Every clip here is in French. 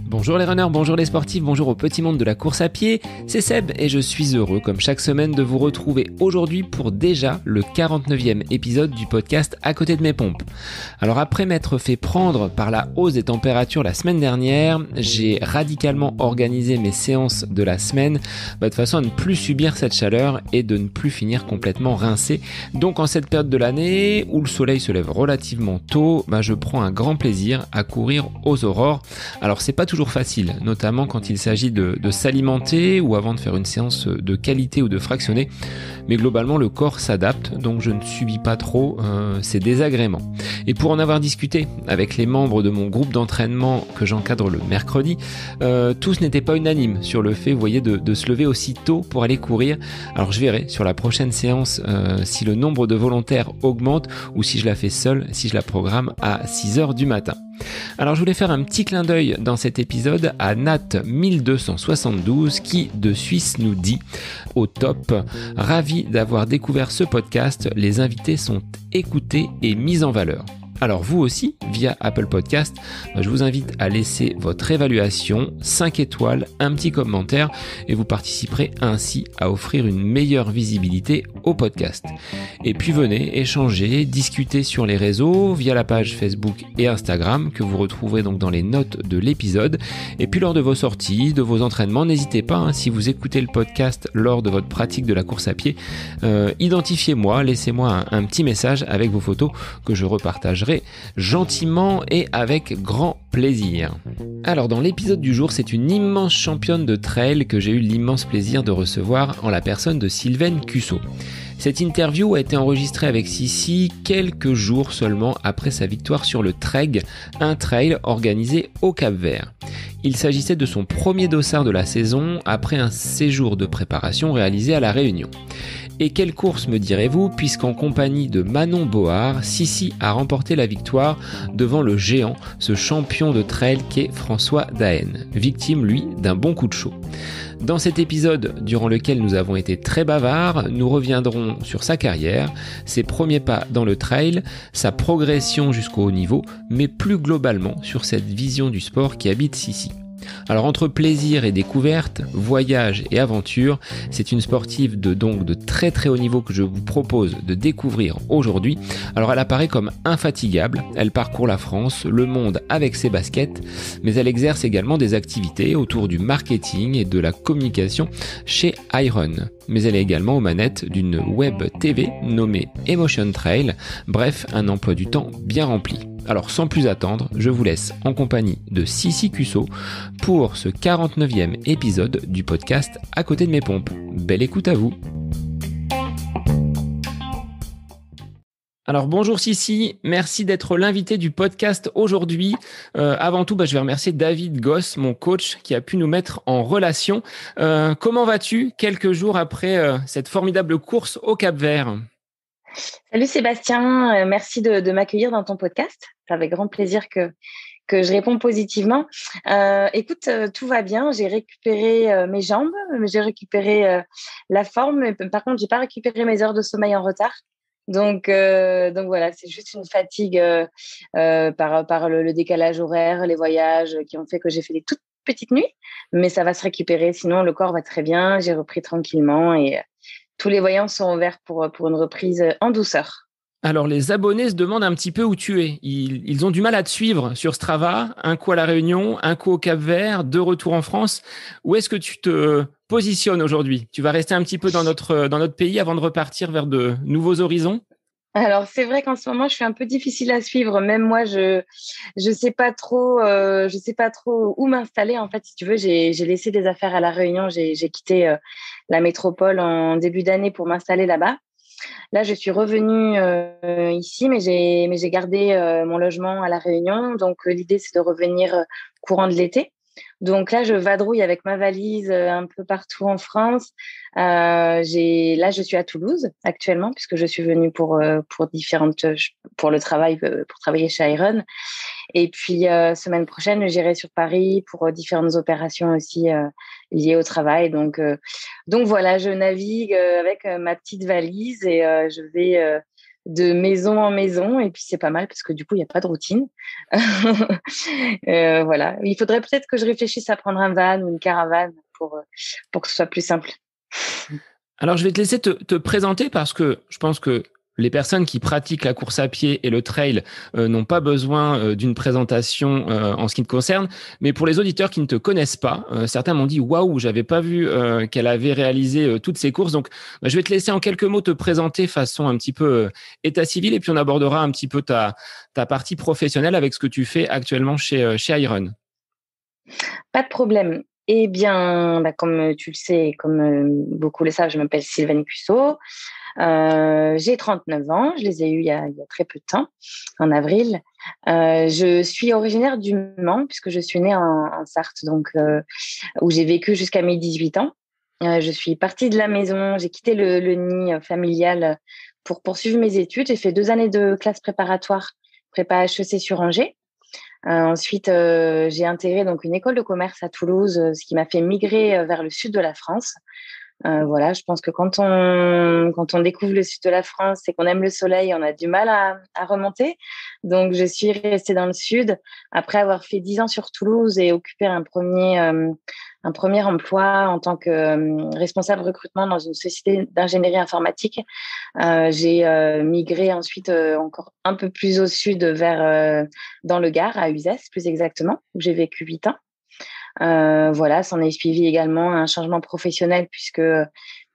Bonjour les runners, bonjour les sportifs, bonjour au petit monde de la course à pied, c'est Seb et je suis heureux comme chaque semaine de vous retrouver aujourd'hui pour déjà le 49e épisode du podcast À côté de mes pompes. Alors après m'être fait prendre par la hausse des températures la semaine dernière, j'ai radicalement organisé mes séances de la semaine de façon à ne plus subir cette chaleur et de ne plus finir complètement rincé. Donc en cette période de l'année où le soleil se lève relativement tôt, je prends un grand plaisir à courir aux aurores. Alors c'est pas toujours facile, notamment quand il s'agit de s'alimenter ou avant de faire une séance de qualité ou de fractionné, mais globalement le corps s'adapte, donc je ne subis pas trop ces désagréments. Et pour en avoir discuté avec les membres de mon groupe d'entraînement que j'encadre le mercredi, tous n'étaient pas unanimes sur le fait, vous voyez, de se lever aussi tôt pour aller courir. Alors je verrai sur la prochaine séance si le nombre de volontaires augmente ou si je la fais seule, si je la programme à 6h du matin. Alors je voulais faire un petit clin d'œil dans cet épisode à Nat1272 qui de Suisse nous dit au top, ravi d'avoir découvert ce podcast, les invités sont écoutés et mis en valeur. Alors vous aussi, via Apple Podcast, je vous invite à laisser votre évaluation, 5 étoiles, un petit commentaire et vous participerez ainsi à offrir une meilleure visibilité au podcast. Et puis venez échanger, discuter sur les réseaux via la page Facebook et Instagram que vous retrouverez donc dans les notes de l'épisode. Et puis lors de vos sorties, de vos entraînements, n'hésitez pas, si vous écoutez le podcast lors de votre pratique de la course à pied, identifiez-moi, laissez-moi un petit message avec vos photos que je repartagerai gentiment et avec grand plaisir. Alors dans l'épisode du jour, c'est une immense championne de trail que j'ai eu l'immense plaisir de recevoir en la personne de Sylvaine Cussot. Cette interview a été enregistrée avec Sissi quelques jours seulement après sa victoire sur le Treg, un trail organisé au Cap-Vert. Il s'agissait de son premier dossard de la saison après un séjour de préparation réalisé à La Réunion. Et quelle course me direz-vous, puisqu'en compagnie de Manon Board, Sissi a remporté la victoire devant le géant, ce champion de trail qu'est François Daen, victime lui d'un bon coup de chaud. Dans cet épisode, durant lequel nous avons été très bavards, nous reviendrons sur sa carrière, ses premiers pas dans le trail, sa progression jusqu'au haut niveau, mais plus globalement sur cette vision du sport qui habite Sissi. Alors entre plaisir et découverte, voyage et aventure, c'est une sportive de très très haut niveau que je vous propose de découvrir aujourd'hui. Alors elle apparaît comme infatigable, elle parcourt la France, le monde avec ses baskets, mais elle exerce également des activités autour du marketing et de la communication chez iRun. Mais elle est également aux manettes d'une web TV nommée Emotion Trail, bref, un emploi du temps bien rempli. Alors sans plus attendre, je vous laisse en compagnie de Sissi Cussot pour ce 49e épisode du podcast À côté de mes pompes. Belle écoute à vous. Alors bonjour Sissi, merci d'être l'invité du podcast aujourd'hui. Avant tout, je vais remercier David Goss, mon coach, qui a pu nous mettre en relation. Comment vas-tu quelques jours après cette formidable course au Cap-Vert ? Salut Sébastien, merci de m'accueillir dans ton podcast. C'est avec grand plaisir que je réponds positivement. Écoute, tout va bien. J'ai récupéré mes jambes, j'ai récupéré la forme. Mais par contre, j'ai pas récupéré mes heures de sommeil en retard. Donc voilà, c'est juste une fatigue par le décalage horaire, les voyages qui ont fait que j'ai fait des toutes petites nuits. Mais ça va se récupérer. Sinon, le corps va très bien. J'ai repris tranquillement et tous les voyants sont ouverts pour une reprise en douceur. Alors, les abonnés se demandent un petit peu où tu es. Ils ont du mal à te suivre sur Strava, un coup à La Réunion, un coup au Cap-Vert, 2 retours en France. Où est-ce que tu te positionnes aujourd'hui ? Tu vas rester un petit peu dans notre pays avant de repartir vers de nouveaux horizons ? Alors, c'est vrai qu'en ce moment, je suis un peu difficile à suivre. Même moi, je sais pas trop où m'installer. En fait, si tu veux, j'ai laissé des affaires à La Réunion. J'ai quitté la métropole en début d'année pour m'installer là-bas. Là, je suis revenue ici, mais j'ai gardé mon logement à La Réunion. Donc, l'idée, c'est de revenir courant de l'été. Donc là, je vadrouille avec ma valise un peu partout en France. Là, je suis à Toulouse actuellement puisque je suis venue pour le travail, pour travailler chez Iron. Et puis semaine prochaine, j'irai sur Paris pour différentes opérations aussi liées au travail. Donc voilà, je navigue avec ma petite valise et de maison en maison. Et puis, c'est pas mal parce que du coup, il n'y a pas de routine. Voilà. Il faudrait peut-être que je réfléchisse à prendre un van ou une caravane pour que ce soit plus simple. Alors, je vais te laisser te présenter parce que je pense que les personnes qui pratiquent la course à pied et le trail n'ont pas besoin d'une présentation en ce qui te concerne. Mais pour les auditeurs qui ne te connaissent pas, certains m'ont dit waouh, j'avais pas vu qu'elle avait réalisé toutes ces courses. Donc, je vais te laisser en quelques mots te présenter façon un petit peu état civil et puis on abordera un petit peu ta partie professionnelle avec ce que tu fais actuellement chez Iron. Pas de problème. Eh bien, comme tu le sais, comme beaucoup le savent, je m'appelle Sylvaine Cusso. J'ai 39 ans. Je les ai eus il y a très peu de temps, en avril. Je suis originaire du Mans, puisque je suis née en Sarthe, donc, où j'ai vécu jusqu'à mes 18 ans. Je suis partie de la maison. J'ai quitté le nid familial pour poursuivre mes études. J'ai fait 2 années de classe préparatoire, prépa HEC sur Angers. Ensuite, j'ai intégré donc une école de commerce à Toulouse, ce qui m'a fait migrer vers le sud de la France. Voilà, je pense que quand on découvre le sud de la France et qu'on aime le soleil, on a du mal à remonter. Donc, je suis restée dans le sud après avoir fait 10 ans sur Toulouse et occupé un premier emploi en tant que responsable recrutement dans une société d'ingénierie informatique. J'ai migré ensuite encore un peu plus au sud vers dans le Gard, à Uzès plus exactement, où j'ai vécu 8 ans. Voilà, s'en est suivi également un changement professionnel puisque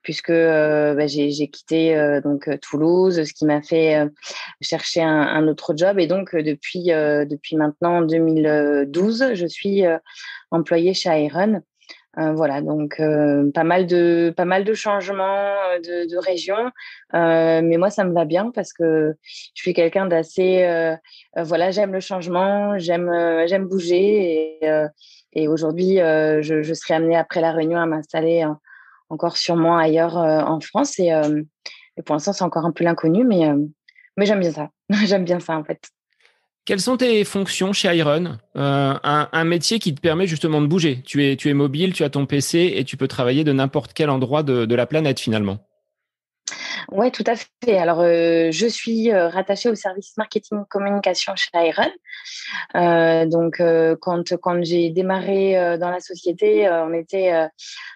j'ai quitté Toulouse, ce qui m'a fait chercher un autre job. Et donc depuis maintenant 2012, je suis employée chez Iron. Voilà, donc pas mal de changements de région, mais moi ça me va bien parce que je suis quelqu'un d'assez voilà, j'aime le changement, j'aime bouger et aujourd'hui je serai amenée après la Réunion à m'installer encore sûrement ailleurs en France et pour l'instant c'est encore un peu l'inconnu, mais j'aime bien ça. J'aime bien ça en fait. Quelles sont tes fonctions chez Iron? Un métier qui te permet justement de bouger. Tu es mobile, tu as ton PC et tu peux travailler de n'importe quel endroit de la planète finalement. Ouais, tout à fait. Alors, je suis rattachée au service marketing communication chez Iron. Quand j'ai démarré dans la société,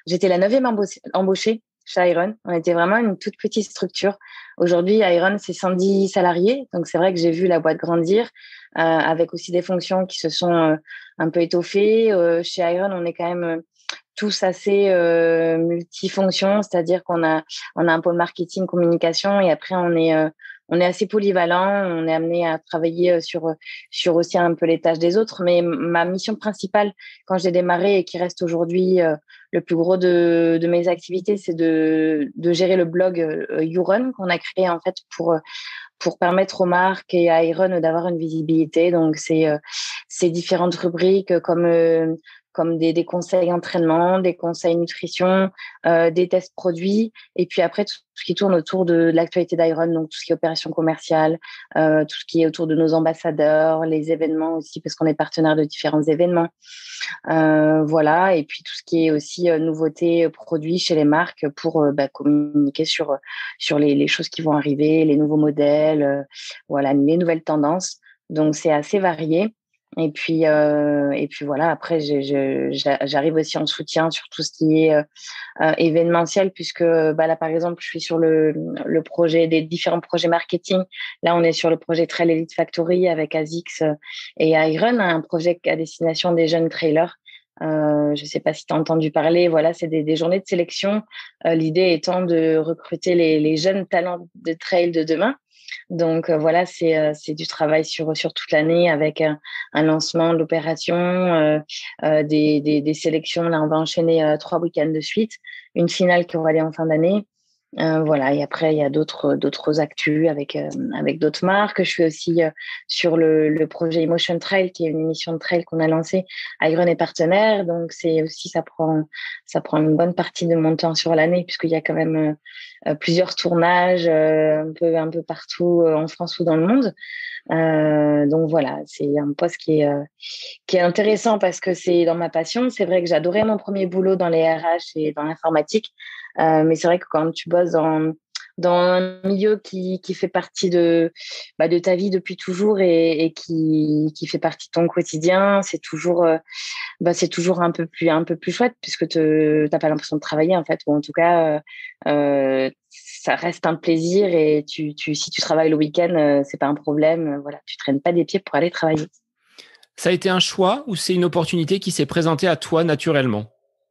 j'étais la 9e embauchée chez Iron. On était vraiment une toute petite structure. Aujourd'hui, Iron, c'est 110 salariés. Donc, c'est vrai que j'ai vu la boîte grandir avec aussi des fonctions qui se sont un peu étoffées. Chez Iron, on est quand même tous assez multifonctions, c'est-à-dire on a un pôle marketing, communication et après on est assez polyvalent, on est amené à travailler sur aussi un peu les tâches des autres. Mais ma mission principale, quand j'ai démarré et qui reste aujourd'hui le plus gros de mes activités, c'est de gérer le blog YouRun qu'on a créé en fait pour permettre aux marques et à Iron d'avoir une visibilité. Donc, c'est différentes rubriques comme des conseils entraînement, des conseils nutrition, des tests produits, et puis après tout ce qui tourne autour de l'actualité d'Iron, donc tout ce qui est opération commerciale, tout ce qui est autour de nos ambassadeurs, les événements aussi, parce qu'on est partenaire de différents événements. Voilà, et puis tout ce qui est aussi nouveautés produits chez les marques pour communiquer sur les choses qui vont arriver, les nouveaux modèles, voilà, les nouvelles tendances. Donc c'est assez varié. Et puis voilà, après, j'arrive aussi en soutien sur tout ce qui est événementiel, puisque là, par exemple, je suis sur le projet des différents projets marketing. Là, on est sur le projet Trail Elite Factory avec ASICS et Iron, un projet à destination des jeunes trailers. Je ne sais pas si tu as entendu parler. Voilà, c'est des journées de sélection. L'idée étant de recruter les jeunes talents de trail de demain. Donc voilà, c'est du travail sur toute l'année avec un lancement de l'opération, des sélections. Là, on va enchaîner 3 week-ends de suite, une finale qui aura lieu en fin d'année. Voilà, et après, il y a d'autres actus avec d'autres marques. Je suis aussi sur le projet Emotion Trail, qui est une émission de trail qu'on a lancée. Iron est partenaire, donc c'est aussi, ça prend une bonne partie de mon temps sur l'année, puisqu'il y a quand même plusieurs tournages un peu partout en France ou dans le monde. Donc voilà, c'est un poste qui est intéressant parce que c'est dans ma passion. C'est vrai que j'adorais mon premier boulot dans les RH et dans l'informatique. Mais c'est vrai que quand tu bosses dans un milieu qui fait partie de ta vie depuis toujours et qui fait partie de ton quotidien, c'est toujours un peu plus chouette puisque t'as pas l'impression de travailler en fait, ou en tout cas, ça reste un plaisir et si tu travailles le week-end, c'est pas un problème. Voilà, tu traînes pas des pieds pour aller travailler. Ça a été un choix ou c'est une opportunité qui s'est présentée à toi naturellement?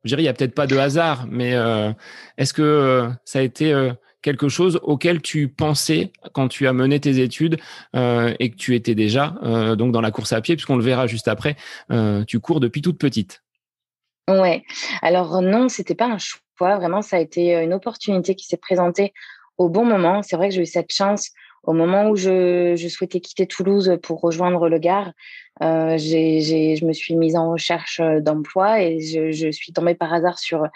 Je dirais, il y a peut-être pas de hasard, mais est-ce que ça a été quelque chose auquel tu pensais quand tu as mené tes études et que tu étais déjà donc dans la course à pied, puisqu'on le verra juste après, tu cours depuis toute petite. Ouais. Alors non, c'était pas un choix. Vraiment, ça a été une opportunité qui s'est présentée au bon moment. C'est vrai que j'ai eu cette chance au moment où je souhaitais quitter Toulouse pour rejoindre le Gard. Je me suis mise en recherche d'emploi et je suis tombée par hasard sur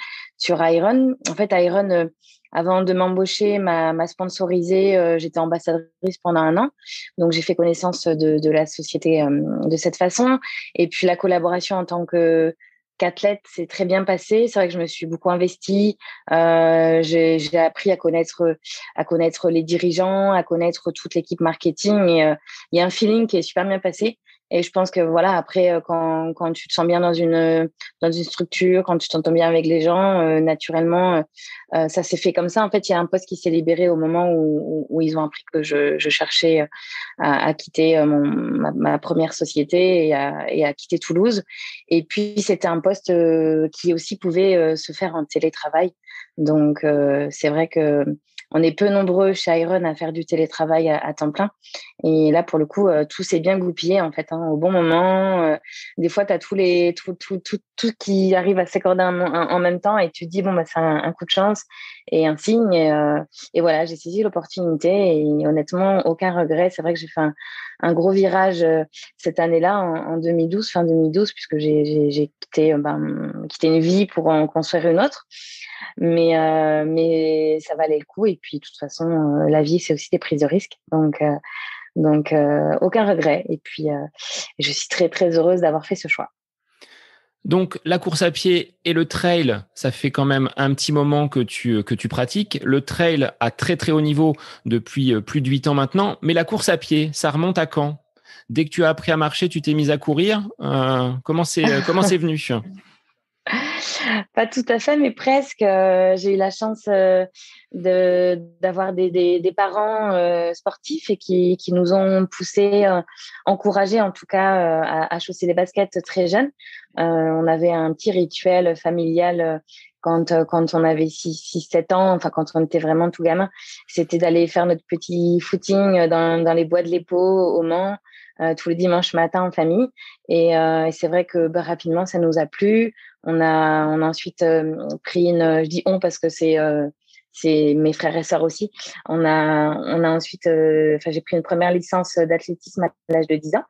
Iron. En fait, Iron, avant de m'embaucher, m'a sponsorisée. J'étais ambassadrice pendant un an. Donc, j'ai fait connaissance de la société de cette façon. Et puis, la collaboration en tant qu'athlète, c'est très bien passé. C'est vrai que je me suis beaucoup investie. J'ai appris à connaître les dirigeants, à connaître toute l'équipe marketing. Et il y a un feeling qui est super bien passé. Et je pense que voilà, après, quand tu te sens bien dans une structure, quand tu t'entends bien avec les gens, naturellement, ça s'est fait comme ça. En fait, il y a un poste qui s'est libéré au moment où ils ont appris que je cherchais à quitter ma première société et à quitter Toulouse. Et puis, c'était un poste qui aussi pouvait se faire en télétravail. Donc, c'est vrai que on est peu nombreux chez Iron à faire du télétravail à temps plein. Et là, pour le coup, tout s'est bien goupillé, en fait, hein, au bon moment. Des fois, tu as tout qui arrive à s'accorder en même temps et tu te dis, bon, bah, c'est un coup de chance et un signe. Et voilà, j'ai saisi l'opportunité et honnêtement, aucun regret. C'est vrai que j'ai fait un gros virage cette année-là, en 2012, fin 2012, puisque j'ai quitté une vie pour en construire une autre. Mais ça valait le coup. Et puis, de toute façon, la vie, c'est aussi des prises de risques. Donc, aucun regret. Et puis, je suis très, très heureuse d'avoir fait ce choix. Donc, la course à pied et le trail, ça fait quand même un petit moment que tu pratiques. Le trail à très, très haut niveau depuis plus de 8 ans maintenant. Mais la course à pied, ça remonte à quand? Dès que tu as appris à marcher, tu t'es mise à courir. Comment c'est venu? Pas tout à fait, mais presque. J'ai eu la chance d'avoir des parents sportifs et qui nous ont poussés, encouragés en tout cas, à chausser les baskets très jeunes. On avait un petit rituel familial quand on avait 7 ans, enfin quand on était vraiment tout gamin, c'était d'aller faire notre petit footing dans les bois de l'Épau au Mans. Tous les dimanches matins en famille et c'est vrai que rapidement ça nous a plu. On a ensuite pris je dis on parce que c'est mes frères et sœurs aussi. On a ensuite, j'ai pris une première licence d'athlétisme à l'âge de 10 ans.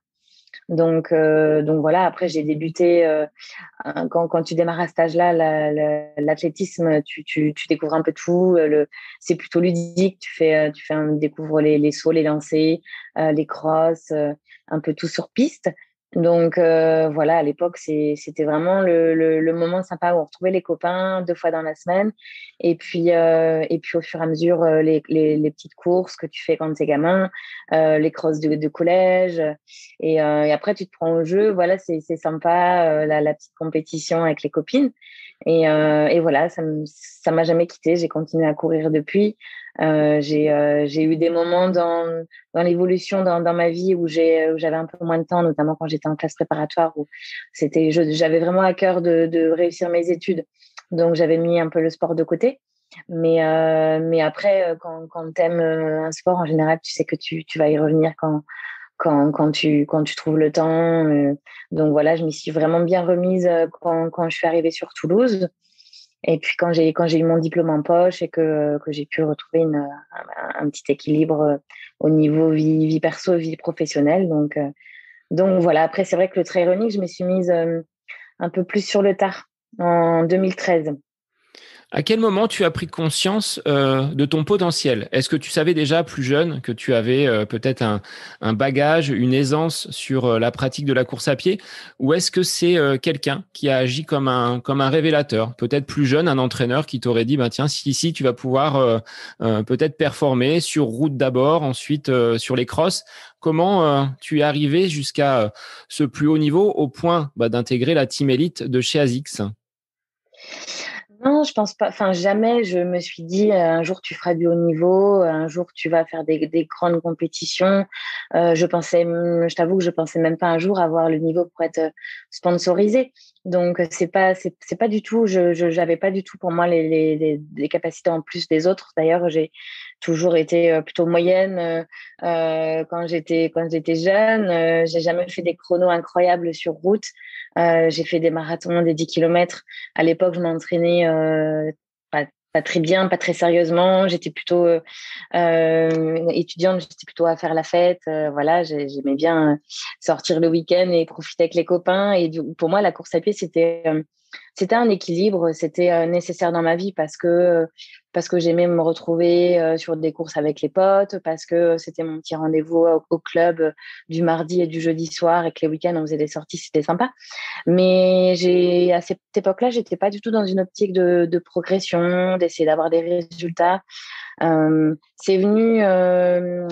Donc voilà, après j'ai débuté, quand tu démarres à cet âge-là, l'athlétisme, tu découvres un peu tout. C'est plutôt ludique, découvres les sauts, les lancers, les crosses, un peu tout sur piste. Donc voilà, à l'époque, c'était vraiment le moment sympa où on retrouvait les copains 2 fois dans la semaine. Et puis au fur et à mesure, les petites courses que tu fais quand t'es gamin, les crosses de collège. Et après, tu te prends au jeu. Voilà, c'est sympa, la petite compétition avec les copines. Et voilà, ça m'a jamais quitté. J'ai continué à courir depuis. J'ai eu des moments dans l'évolution dans ma vie où j'avais un peu moins de temps, notamment quand j'étais en classe préparatoire, où j'avais vraiment à cœur de réussir mes études. Donc, j'avais mis un peu le sport de côté. Mais après, quand tu aimes un sport, en général, tu sais que tu vas y revenir quand tu trouves le temps. Donc voilà, je m'y suis vraiment bien remise quand je suis arrivée sur Toulouse. Et puis quand j'ai eu mon diplôme en poche et que j'ai pu retrouver un petit équilibre au niveau vie perso, vie professionnelle. Donc voilà, après c'est vrai que le trail running, je me suis mise un peu plus sur le tard en 2013. À quel moment tu as pris conscience de ton potentiel? Est-ce que tu savais déjà plus jeune que tu avais peut-être un bagage, une aisance sur la pratique de la course à pied? Ou est-ce que c'est quelqu'un qui a agi comme un révélateur? Peut-être plus jeune, un entraîneur qui t'aurait dit, bah, tiens, si tu vas pouvoir peut-être performer sur route d'abord, ensuite sur les crosses. Comment tu es arrivé jusqu'à ce plus haut niveau au point d'intégrer la team élite de chez ASICS? Non, je pense pas. Enfin, jamais je me suis dit un jour tu feras du haut niveau, un jour tu vas faire des grandes compétitions. Je t'avoue que je pensais même pas un jour avoir le niveau pour être sponsorisé. Donc c'est pas du tout. J'avais pas du tout pour moi les capacités en plus des autres. D'ailleurs, j'ai toujours été plutôt moyenne quand j'étais jeune. J'ai jamais fait des chronos incroyables sur route. J'ai fait des marathons, des 10 kilomètres. À l'époque, je m'entraînais pas très bien, pas très sérieusement. J'étais plutôt étudiante, j'étais plutôt à faire la fête. Voilà, j'aimais bien sortir le week-end et profiter avec les copains. Et pour moi, la course à pied, c'était un équilibre, c'était nécessaire dans ma vie parce que j'aimais me retrouver sur des courses avec les potes, parce que c'était mon petit rendez-vous au club du mardi et du jeudi soir et que les week-ends on faisait des sorties, c'était sympa. Mais à cette époque-là, j'étais pas du tout dans une optique de progression, d'essayer d'avoir des résultats. C'est venu,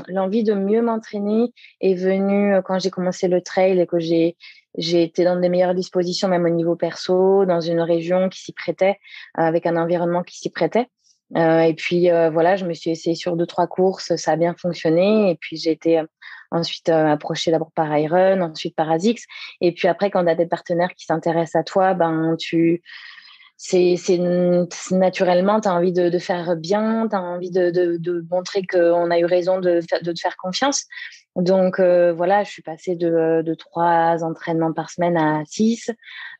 l'envie de mieux m'entraîner est venue quand j'ai commencé le trail et que j'ai été dans des meilleures dispositions, même au niveau perso, dans une région qui s'y prêtait, avec un environnement qui s'y prêtait. Et puis voilà, je me suis essayée sur 2-3 courses, ça a bien fonctionné. Et puis j'ai été ensuite approchée d'abord par Iron, ensuite par ASICS. Et puis après, quand tu as des partenaires qui s'intéressent à toi, ben c'est naturellement, tu as envie de faire bien, tu as envie de montrer qu'on a eu raison de te faire confiance. Donc voilà, je suis passée de 3 entraînements par semaine à 6,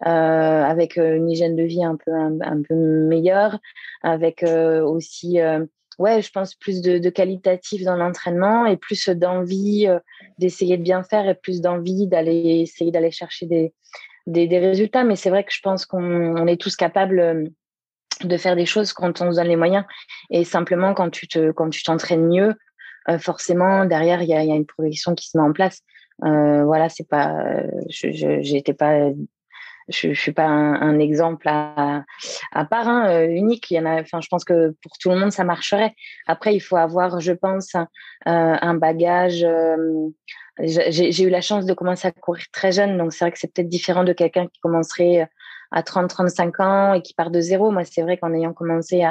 avec une hygiène de vie un peu meilleure, avec aussi, ouais, je pense plus de qualitatif dans l'entraînement et plus d'envie d'essayer de bien faire et plus d'envie d'aller chercher des résultats. Mais c'est vrai que je pense qu'on est tous capables de faire des choses quand on se donne les moyens. Et simplement, quand tu t'entraînes mieux, forcément, derrière, il y a une progression qui se met en place. Voilà, c'est pas, j'étais pas, je suis pas un exemple à part, hein, unique. Il y en a, enfin, je pense que pour tout le monde, ça marcherait. Après, il faut avoir, je pense, un bagage. J'ai eu la chance de commencer à courir très jeune, donc c'est vrai que c'est peut-être différent de quelqu'un qui commencerait à 30-35 ans et qui part de zéro. Moi, c'est vrai qu'en ayant commencé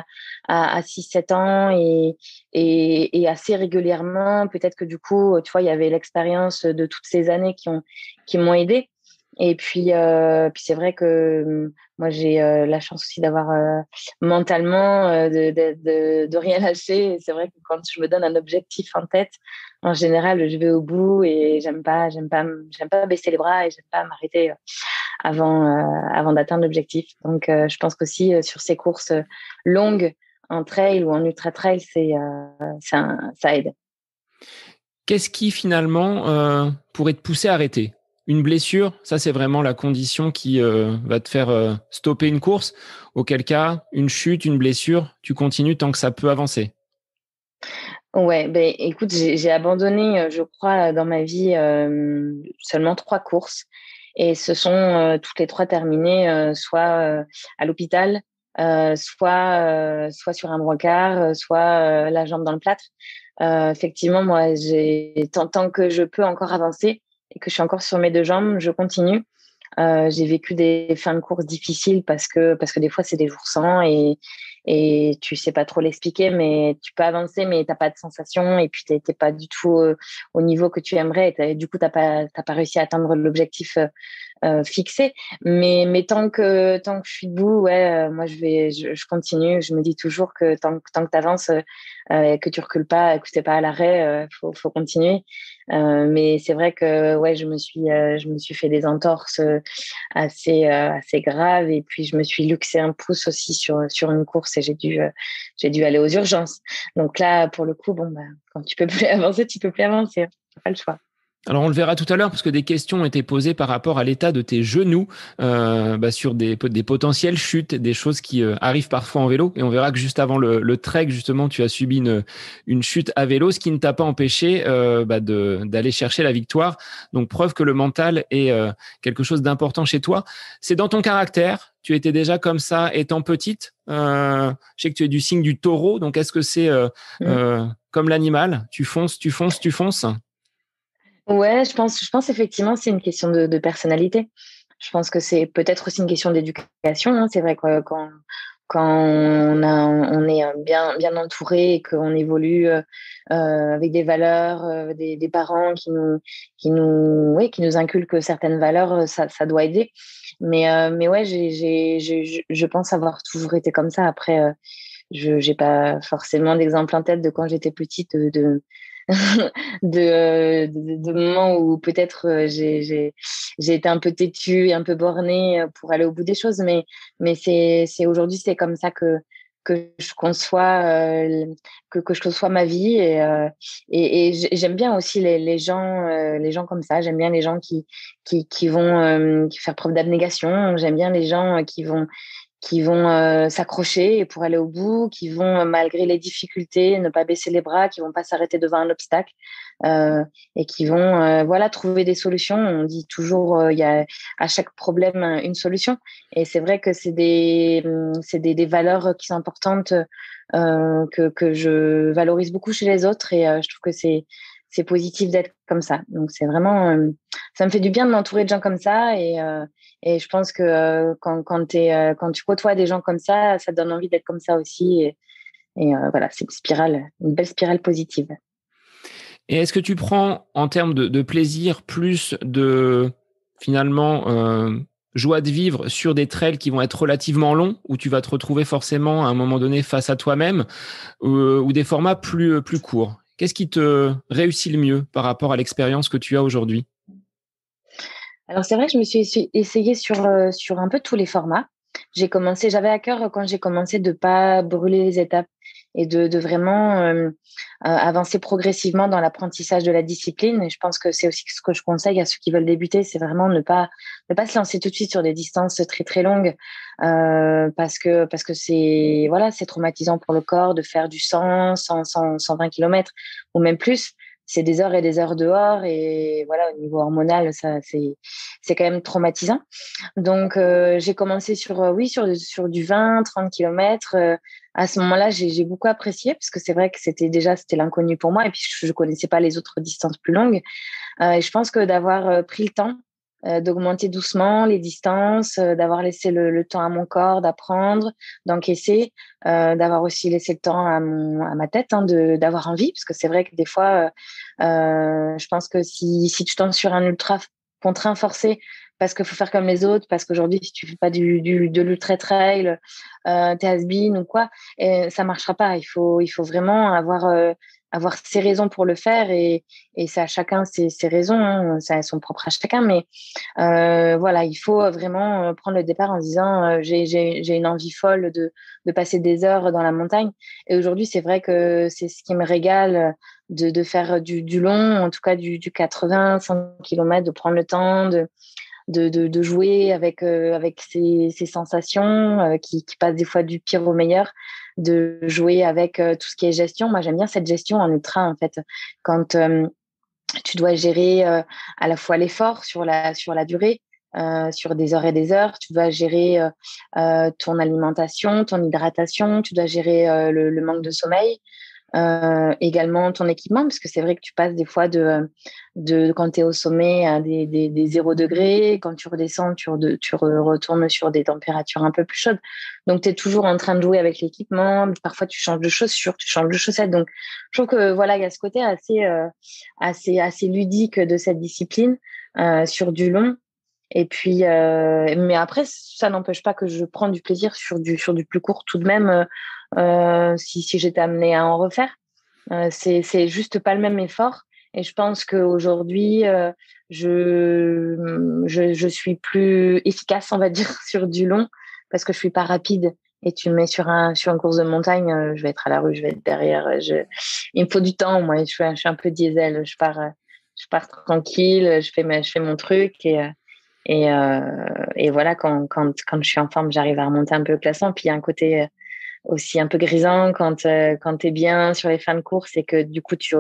à 6-7 ans et assez régulièrement, peut-être que du coup, tu vois, il y avait l'expérience de toutes ces années qui m'ont aidée. Et puis c'est vrai que moi, j'ai la chance aussi d'avoir mentalement de rien lâcher. Et c'est vrai que quand je me donne un objectif en tête, en général, je vais au bout et j'aime pas baisser les bras et j'aime pas m'arrêter avant d'atteindre l'objectif. Donc, je pense qu'aussi sur ces courses longues en trail ou en ultra trail, ça aide. Qu'est-ce qui finalement pourrait te pousser à arrêter? Une blessure, ça c'est vraiment la condition qui va te faire stopper une course. Auquel cas, une chute, une blessure, tu continues tant que ça peut avancer. Ouais, ben écoute, j'ai abandonné, je crois, dans ma vie seulement 3 courses et ce sont toutes les 3 terminées soit à l'hôpital, soit sur un brancard, soit la jambe dans le plâtre. Effectivement, moi, tant que je peux encore avancer et que je suis encore sur mes 2 jambes, je continue. J'ai vécu des fins de course difficiles parce que des fois c'est des jours sans et tu sais pas trop l'expliquer, mais tu peux avancer mais t'as pas de sensation et puis t'es pas du tout au niveau que tu aimerais et du coup t'as pas réussi à atteindre l'objectif fixé. Mais tant que je suis debout, ouais, moi je continue. Je me dis toujours que tant que t'avances, que tu recules pas, que t'es pas à l'arrêt, faut continuer. Mais c'est vrai que ouais, je me suis fait des entorses assez graves et puis je me suis luxé un pouce aussi sur une course et j'ai dû aller aux urgences. Donc là, pour le coup, bon bah, quand tu peux plus avancer, tu peux plus avancer. T'as pas le choix. Alors, on le verra tout à l'heure parce que des questions ont été posées par rapport à l'état de tes genoux sur des potentielles chutes, des choses qui arrivent parfois en vélo. Et on verra que juste avant le trek, justement, tu as subi une chute à vélo, ce qui ne t'a pas empêché d'aller chercher la victoire. Donc, preuve que le mental est quelque chose d'important chez toi. C'est dans ton caractère. Tu étais déjà comme ça étant petite. Je sais que tu es du signe du taureau. Donc, est-ce que c'est comme l'animal? Tu fonces, tu fonces, tu fonces? Ouais, je pense effectivement c'est une question de personnalité. Je pense que c'est peut-être aussi une question d'éducation, hein. C'est vrai que quand on est bien entouré et qu'on évolue avec des valeurs, des parents qui nous inculquent certaines valeurs, ça doit aider. Mais ouais, je pense avoir toujours été comme ça. Après, je j'ai pas forcément d'exemple en tête de quand j'étais petite de moments où peut-être j'ai été un peu têtue et un peu bornée pour aller au bout des choses, mais c'est aujourd'hui c'est comme ça que je conçois que je conçois ma vie et j'aime bien aussi les gens comme ça. J'aime bien les gens qui vont faire preuve d'abnégation. J'aime bien les gens qui vont s'accrocher pour aller au bout, qui vont, malgré les difficultés, ne pas baisser les bras, qui vont pas s'arrêter devant un obstacle et qui vont voilà, trouver des solutions. On dit toujours, il y a à chaque problème une solution. Et c'est vrai que c'est des valeurs qui sont importantes que je valorise beaucoup chez les autres et je trouve que c'est positif d'être comme ça. Donc c'est vraiment, ça me fait du bien de m'entourer de gens comme ça et je pense que quand tu côtoies des gens comme ça donne envie d'être comme ça aussi. Et voilà, c'est une belle spirale positive. Et est-ce que tu prends, en termes de plaisir, plus de, finalement, joie de vivre sur des trails qui vont être relativement longs, où tu vas te retrouver forcément à un moment donné face à toi-même, ou des formats plus courts? Qu'est-ce qui te réussit le mieux par rapport à l'expérience que tu as aujourd'hui? Alors c'est vrai que je me suis essayée sur un peu tous les formats. J'avais à cœur quand j'ai commencé de pas brûler les étapes et de vraiment avancer progressivement dans l'apprentissage de la discipline. Et je pense que c'est aussi ce que je conseille à ceux qui veulent débuter, c'est vraiment ne pas se lancer tout de suite sur des distances très très longues parce que c'est voilà, c'est traumatisant pour le corps de faire du 120 kilomètres ou même plus. C'est des heures et des heures dehors et voilà, au niveau hormonal, ça c'est quand même traumatisant. Donc j'ai commencé sur du 20-30 kilomètres. À ce moment-là, j'ai beaucoup apprécié parce que c'est vrai que c'était l'inconnu pour moi et puis je connaissais pas les autres distances plus longues. Et je pense que d'avoir pris le temps d'augmenter doucement les distances, d'avoir laissé le temps à mon corps d'apprendre, d'encaisser, d'avoir aussi laissé le temps à ma tête hein, d'avoir envie, parce que c'est vrai que des fois, je pense que si tu tombes sur un ultra contraint forcé, parce qu'il faut faire comme les autres, parce qu'aujourd'hui, si tu fais pas de l'ultra trail, t'es has-been ou quoi, et ça marchera pas. Il faut vraiment avoir ses raisons pour le faire et c'est à chacun ses raisons, hein, ça elles sont propres à chacun, mais voilà, il faut vraiment prendre le départ en se disant j'ai une envie folle de passer des heures dans la montagne. Et aujourd'hui, c'est vrai que c'est ce qui me régale de faire du long, en tout cas du 80, 100 km, de prendre le temps de jouer avec ces sensations qui passent des fois du pire au meilleur, de jouer avec tout ce qui est gestion. Moi, j'aime bien cette gestion en ultra, en fait, quand tu dois gérer à la fois l'effort sur la durée, sur des heures et des heures. Tu dois gérer ton alimentation, ton hydratation. Tu dois gérer le manque de sommeil. Également ton équipement, parce que c'est vrai que tu passes des fois de quand tu es au sommet à des 0 degrés, quand tu redescends, retournes sur des températures un peu plus chaudes. Donc, tu es toujours en train de jouer avec l'équipement. Parfois, tu changes de chaussures, tu changes de chaussettes. Donc, je trouve que voilà, il y a ce côté assez ludique de cette discipline sur du long. Et puis, mais après, ça n'empêche pas que je prends du plaisir sur du plus court tout de même, si j'étais amenée à en refaire. C'est juste pas le même effort. Et je pense qu'aujourd'hui, je suis plus efficace, on va dire, sur du long parce que je suis pas rapide. Et tu me mets sur une course de montagne, je vais être à la rue, je vais être derrière. Il me faut du temps, moi. Je suis un peu diesel. je pars tranquille, je fais mon truc et voilà, quand je suis en forme, j'arrive à remonter un peu le classement. Puis il y a un côté aussi un peu grisant quand tu es bien sur les fins de course et que du coup tu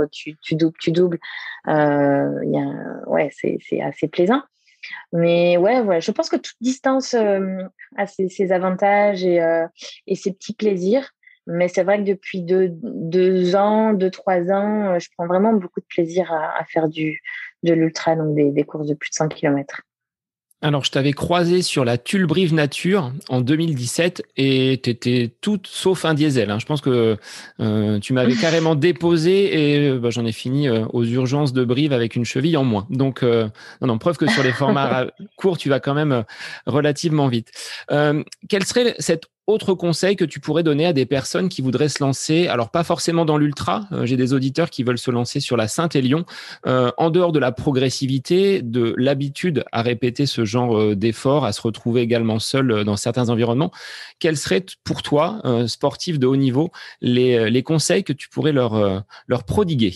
doubles. Ouais, c'est assez plaisant. Mais ouais, je pense que toute distance a ses avantages et ses petits plaisirs. Mais c'est vrai que depuis 2 ans, 3 ans, je prends vraiment beaucoup de plaisir à faire de l'ultra, donc des courses de plus de 100 km. Alors, je t'avais croisé sur la Tulle-Brive Nature en 2017 et tu étais toute sauf un diesel, hein. Je pense que tu m'avais carrément déposé et j'en ai fini aux urgences de Brive avec une cheville en moins. Donc, non, preuve que sur les formats courts, tu vas quand même relativement vite. Quel serait cet autre conseil que tu pourrais donner à des personnes qui voudraient se lancer, alors pas forcément dans l'ultra, j'ai des auditeurs qui veulent se lancer sur la Saint-Élion, en dehors de la progressivité, de l'habitude à répéter ce genre d'efforts, à se retrouver également seul dans certains environnements, quels seraient pour toi, sportif de haut niveau, les conseils que tu pourrais leur prodiguer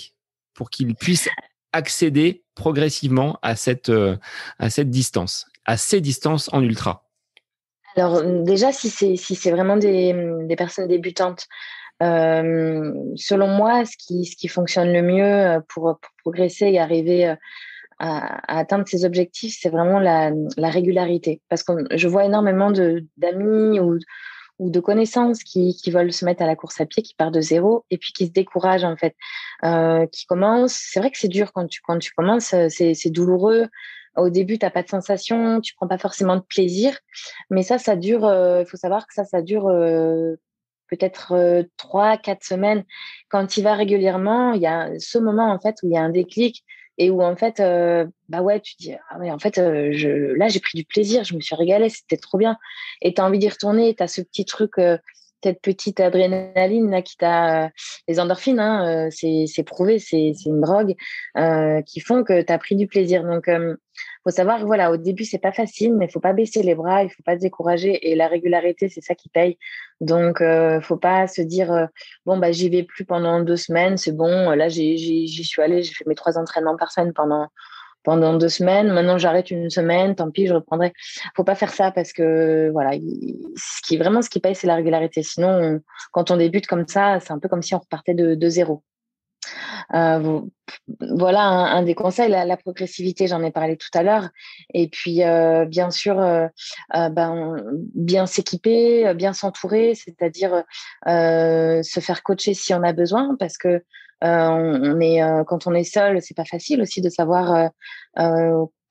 pour qu'ils puissent accéder progressivement à cette distance, à ces distances en ultra? Alors déjà, si c'est vraiment des personnes débutantes, selon moi, ce qui fonctionne le mieux pour progresser et arriver à atteindre ses objectifs, c'est vraiment la régularité. Parce que je vois énormément d'amis ou de connaissances qui veulent se mettre à la course à pied, qui partent de zéro et puis qui se découragent en fait, qui commencent. C'est vrai que c'est dur quand tu commences, c'est douloureux. Au début, t'as pas de sensation, tu prends pas forcément de plaisir, mais ça dure. Il faut savoir que ça dure peut-être 3, 4 semaines. Quand tu y vas régulièrement, il y a ce moment en fait où il y a un déclic et où en fait, bah ouais, tu te dis ah ouais, en fait, là j'ai pris du plaisir, je me suis régalée, c'était trop bien. Et tu as envie d'y retourner, tu as ce petit truc, cette petite adrénaline là les endorphines, hein, c'est prouvé, c'est une drogue qui font que tu as pris du plaisir. Donc faut savoir, voilà, au début c'est pas facile, mais il faut pas baisser les bras, il faut pas se décourager et la régularité c'est ça qui paye. Donc faut pas se dire bon bah j'y vais plus pendant 2 semaines, c'est bon, là j'y suis allée, j'ai fait mes 3 entraînements par semaine pendant 2 semaines. Maintenant, j'arrête une semaine, tant pis, je reprendrai. Faut pas faire ça parce que, voilà, ce qui paye, c'est la régularité. Sinon, quand on débute comme ça, c'est un peu comme si on repartait de zéro. Euh, voilà un des conseils, la progressivité, j'en ai parlé tout à l'heure. Et puis, bien sûr, bien s'équiper, bien s'entourer, c'est-à-dire se faire coacher si on a besoin, parce que quand on est seul, c'est pas facile aussi de savoir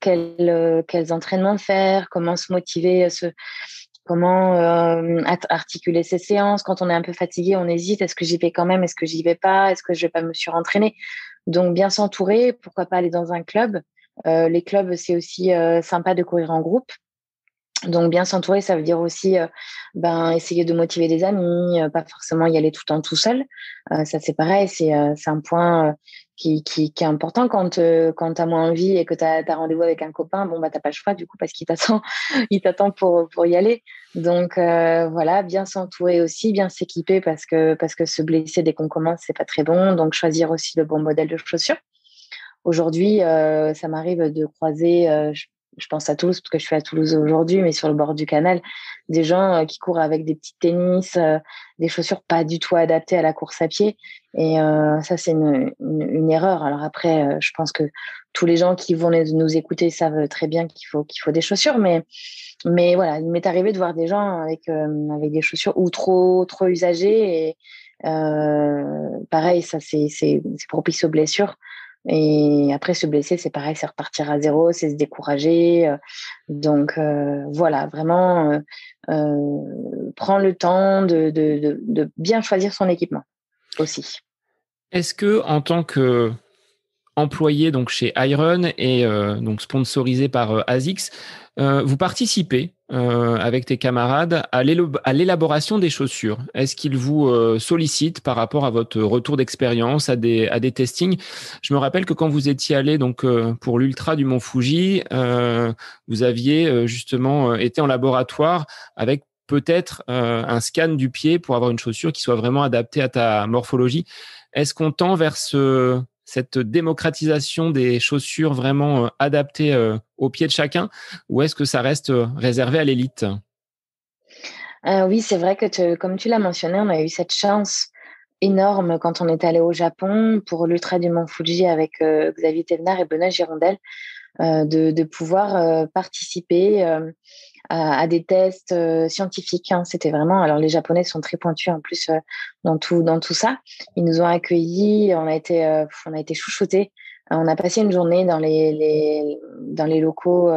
quels entraînements faire, comment se motiver, comment articuler ses séances. Quand on est un peu fatigué, on hésite. Est-ce que j'y vais quand même? Est-ce que j'y vais pas? Est-ce que je vais pas me surentraîner? Donc, bien s'entourer. Pourquoi pas aller dans un club? Les clubs, c'est aussi sympa de courir en groupe. Donc, bien s'entourer, ça veut dire aussi essayer de motiver des amis, pas forcément y aller tout le temps tout seul. Ça, c'est pareil, c'est un point qui est important quand tu as moins envie et que tu as rendez-vous avec un copain. Bon, bah, tu n'as pas le choix du coup parce qu'il t'attend, il t'attend pour y aller. Donc, voilà, bien s'entourer aussi, bien s'équiper parce que se blesser dès qu'on commence, c'est pas très bon. Donc, choisir aussi le bon modèle de chaussures. Aujourd'hui, ça m'arrive de croiser, je pense à Toulouse, parce que je suis à Toulouse aujourd'hui, mais sur le bord du canal, des gens qui courent avec des petits tennis, des chaussures pas du tout adaptées à la course à pied. Et ça, c'est une erreur. Alors après, je pense que tous les gens qui vont nous écouter savent très bien qu'il faut des chaussures, mais voilà, il m'est arrivé de voir des gens avec des chaussures ou trop usagées. Et pareil, ça, c'est propice aux blessures. Et après, se blesser, c'est pareil, c'est repartir à zéro, c'est se décourager. Donc, voilà, vraiment, prendre le temps de bien choisir son équipement aussi. Est-ce que, en tant que employé donc chez Iron et donc sponsorisé par ASICS, vous participez avec tes camarades à l'élaboration des chaussures? Est-ce qu'ils vous sollicitent par rapport à votre retour d'expérience, à des testings? Je me rappelle que quand vous étiez allé donc pour l'ultra du Mont Fuji, vous aviez justement été en laboratoire avec peut-être un scan du pied pour avoir une chaussure qui soit vraiment adaptée à ta morphologie. Est-ce qu'on tend vers cette démocratisation des chaussures vraiment adaptées au pied de chacun, ou est-ce que ça reste réservé à l'élite? Oui, c'est vrai que comme tu l'as mentionné, on a eu cette chance énorme quand on est allé au Japon pour l'Ultra du Mont Fuji avec Xavier Thévenard et Benoît Girondel, de pouvoir participer à des tests scientifiques, hein. C'était vraiment, alors les Japonais sont très pointus en plus dans tout ça. Ils nous ont accueillis, on a été chouchoutés. On a passé une journée dans les locaux,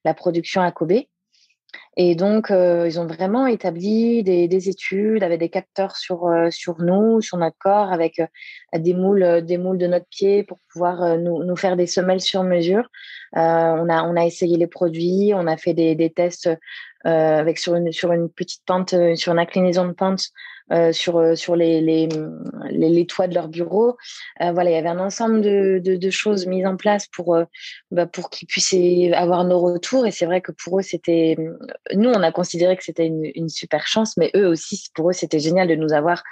la production à Kobe. Et donc, ils ont vraiment établi des études avec des capteurs sur nous, sur notre corps, avec des moules de notre pied pour pouvoir nous faire des semelles sur mesure. On a essayé les produits, on a fait des tests avec sur une petite pente, sur une inclinaison de pente, sur les toits de leur bureau. Voilà, il y avait un ensemble de choses mises en place pour qu'ils puissent avoir nos retours. Et c'est vrai que pour eux, nous, on a considéré que c'était une super chance, mais eux aussi, pour eux, c'était génial de nous avoir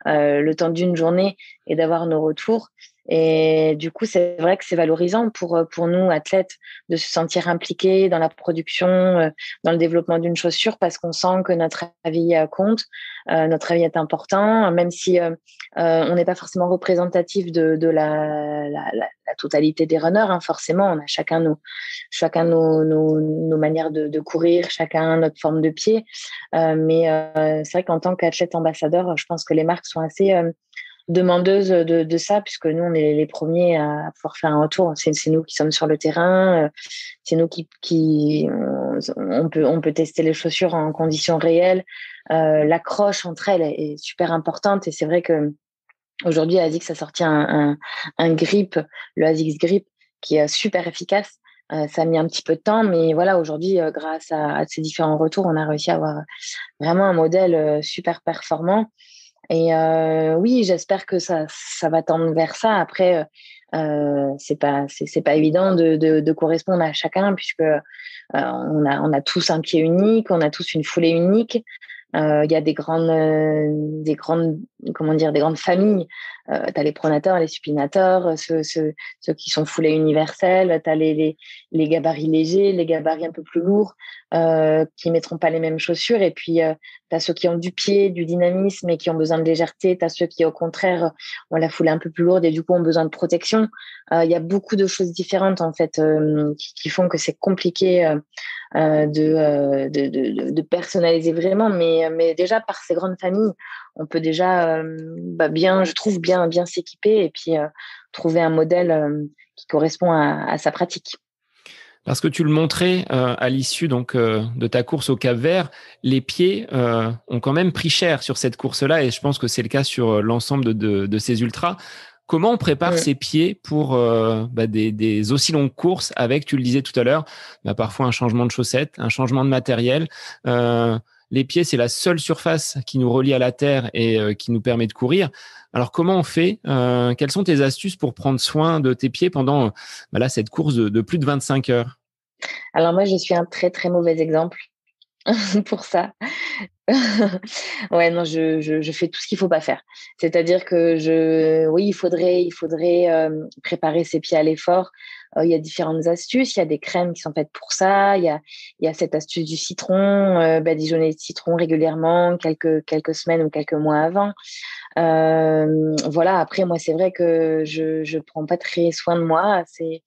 le temps d'une journée et d'avoir nos retours. Et du coup, c'est vrai que c'est valorisant pour nous, athlètes, de se sentir impliqués dans la production, dans le développement d'une chaussure, parce qu'on sent que notre avis compte, notre avis est important, même si on n'est pas forcément représentatif de la totalité des runners, hein. Forcément, on a chacun nos manières de courir, chacun notre forme de pied. Mais c'est vrai qu'en tant qu'athlète ambassadeur, je pense que les marques sont assez demandeuses de ça, puisque nous, on est les premiers à pouvoir faire un retour. C'est nous qui sommes sur le terrain, c'est nous on peut tester les chaussures en conditions réelles. L'accroche entre elles est super importante, et c'est vrai que aujourd'hui, ASICS a sorti un grip, le ASICS Grip, qui est super efficace. Ça a mis un petit peu de temps, mais voilà, aujourd'hui, grâce à ces différents retours, on a réussi à avoir vraiment un modèle super performant. Et oui, j'espère que ça va tendre vers ça. Après, c'est pas évident de correspondre à chacun, puisque on a tous un pied unique, on a tous une foulée unique. Il y a comment dire, des grandes familles. Tu as les pronateurs, les supinateurs, ceux qui sont foulés universels. Tu as les gabarits légers, les gabarits un peu plus lourds, qui mettront pas les mêmes chaussures. Et puis, tu as ceux qui ont du pied, du dynamisme et qui ont besoin de légèreté. Tu as ceux qui, au contraire, ont la foulée un peu plus lourde et du coup ont besoin de protection. Il y a beaucoup de choses différentes, en fait, qui font que c'est compliqué de personnaliser vraiment. Mais déjà, par ces grandes familles, on peut déjà je trouve, bien s'équiper et puis trouver un modèle qui correspond à sa pratique. Parce que tu le montrais à l'issue donc de ta course au Cap-Vert, les pieds ont quand même pris cher sur cette course-là, et je pense que c'est le cas sur l'ensemble de ces ultras. Comment on prépare ses pieds pour des aussi longues courses avec, tu le disais tout à l'heure, parfois un changement de chaussettes, un changement de matériel. Les pieds, c'est la seule surface qui nous relie à la terre et qui nous permet de courir. Alors, comment on fait? Quelles sont tes astuces pour prendre soin de tes pieds pendant cette course de plus de 25 heures? Alors moi, je suis un très, très mauvais exemple pour ça. Ouais, non, je fais tout ce qu'il faut pas faire. C'est-à-dire que oui, il faudrait préparer ses pieds à l'effort. Il y a différentes astuces. Il y a des crèmes qui sont faites pour ça. Il y a cette astuce du citron, badigeonner de citron régulièrement, quelques semaines ou quelques mois avant. Voilà. Après, moi, c'est vrai que je prends pas très soin de moi. C'est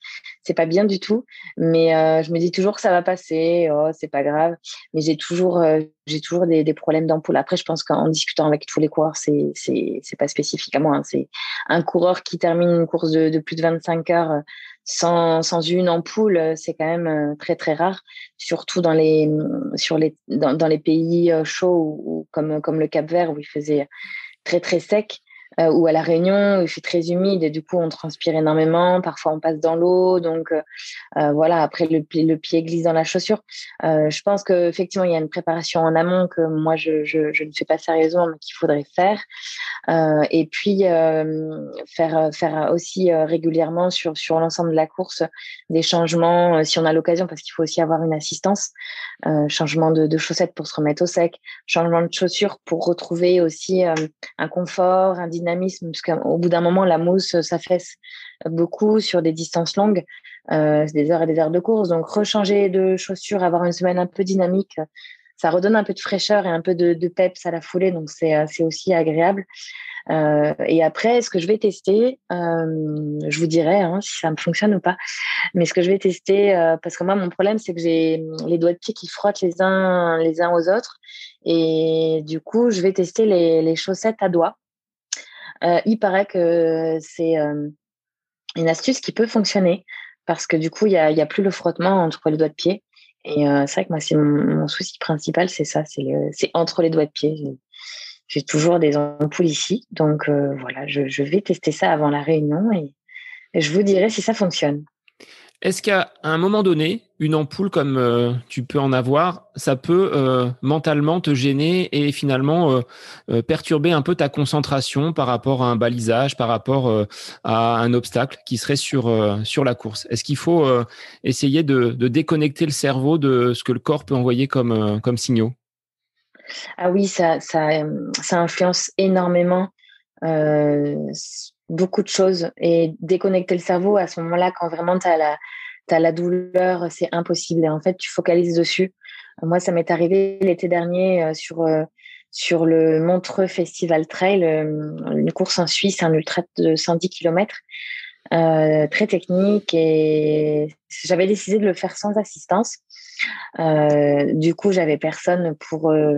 pas bien du tout. Mais je me dis toujours que ça va passer. Oh, c'est pas grave. Mais j'ai toujours des problèmes d'ampoule. Après, je pense qu'en discutant avec tous les coureurs, c'est pas spécifique à moi, hein. C'est un coureur qui termine une course de plus de 25 heures sans une ampoule, c'est quand même très très rare, surtout dans les pays chauds comme le Cap-Vert où il faisait très très sec, ou à La Réunion où il fait très humide et du coup on transpire énormément, parfois on passe dans l'eau, donc voilà, après le pied glisse dans la chaussure. Je pense qu'effectivement il y a une préparation en amont que moi je ne fais pas sérieusement mais qu'il faudrait faire. Et puis faire aussi régulièrement sur l'ensemble de la course des changements si on a l'occasion, parce qu'il faut aussi avoir une assistance, changement de chaussettes pour se remettre au sec, changement de chaussures pour retrouver aussi un confort, un dynamisme dynamisme, parce qu'au bout d'un moment, la mousse s'affaisse beaucoup sur des distances longues, c'est des heures et des heures de course. Donc, rechanger de chaussures, avoir une semaine un peu dynamique, ça redonne un peu de fraîcheur et un peu de peps à la foulée. Donc, c'est aussi agréable. Et après, ce que je vais tester, je vous dirai si ça me fonctionne ou pas. Mais ce que je vais tester, parce que moi, mon problème, c'est que j'ai les doigts de pied qui frottent les uns aux autres. Et du coup, je vais tester les chaussettes à doigts. Il paraît que c'est une astuce qui peut fonctionner parce que du coup, il y a plus le frottement entre les doigts de pied. Et c'est vrai que moi, c'est mon souci principal, c'est ça, c'est entre les doigts de pied. J'ai toujours des ampoules ici. Donc voilà, je vais tester ça avant la réunion et je vous dirai si ça fonctionne. Est-ce qu'à un moment donné, une ampoule comme tu peux en avoir, ça peut mentalement te gêner et finalement perturber un peu ta concentration par rapport à un balisage, par rapport à un obstacle qui serait sur la course? Est-ce qu'il faut essayer de déconnecter le cerveau de ce que le corps peut envoyer comme signaux? Ah oui, ça influence énormément beaucoup de choses. Et déconnecter le cerveau à ce moment-là, quand vraiment t'as la douleur, c'est impossible. Et en fait, tu focalises dessus. Moi, ça m'est arrivé l'été dernier sur le Montreux Festival Trail, une course en Suisse, un ultra de 110 km, très technique. Et j'avais décidé de le faire sans assistance. Du coup, j'avais personne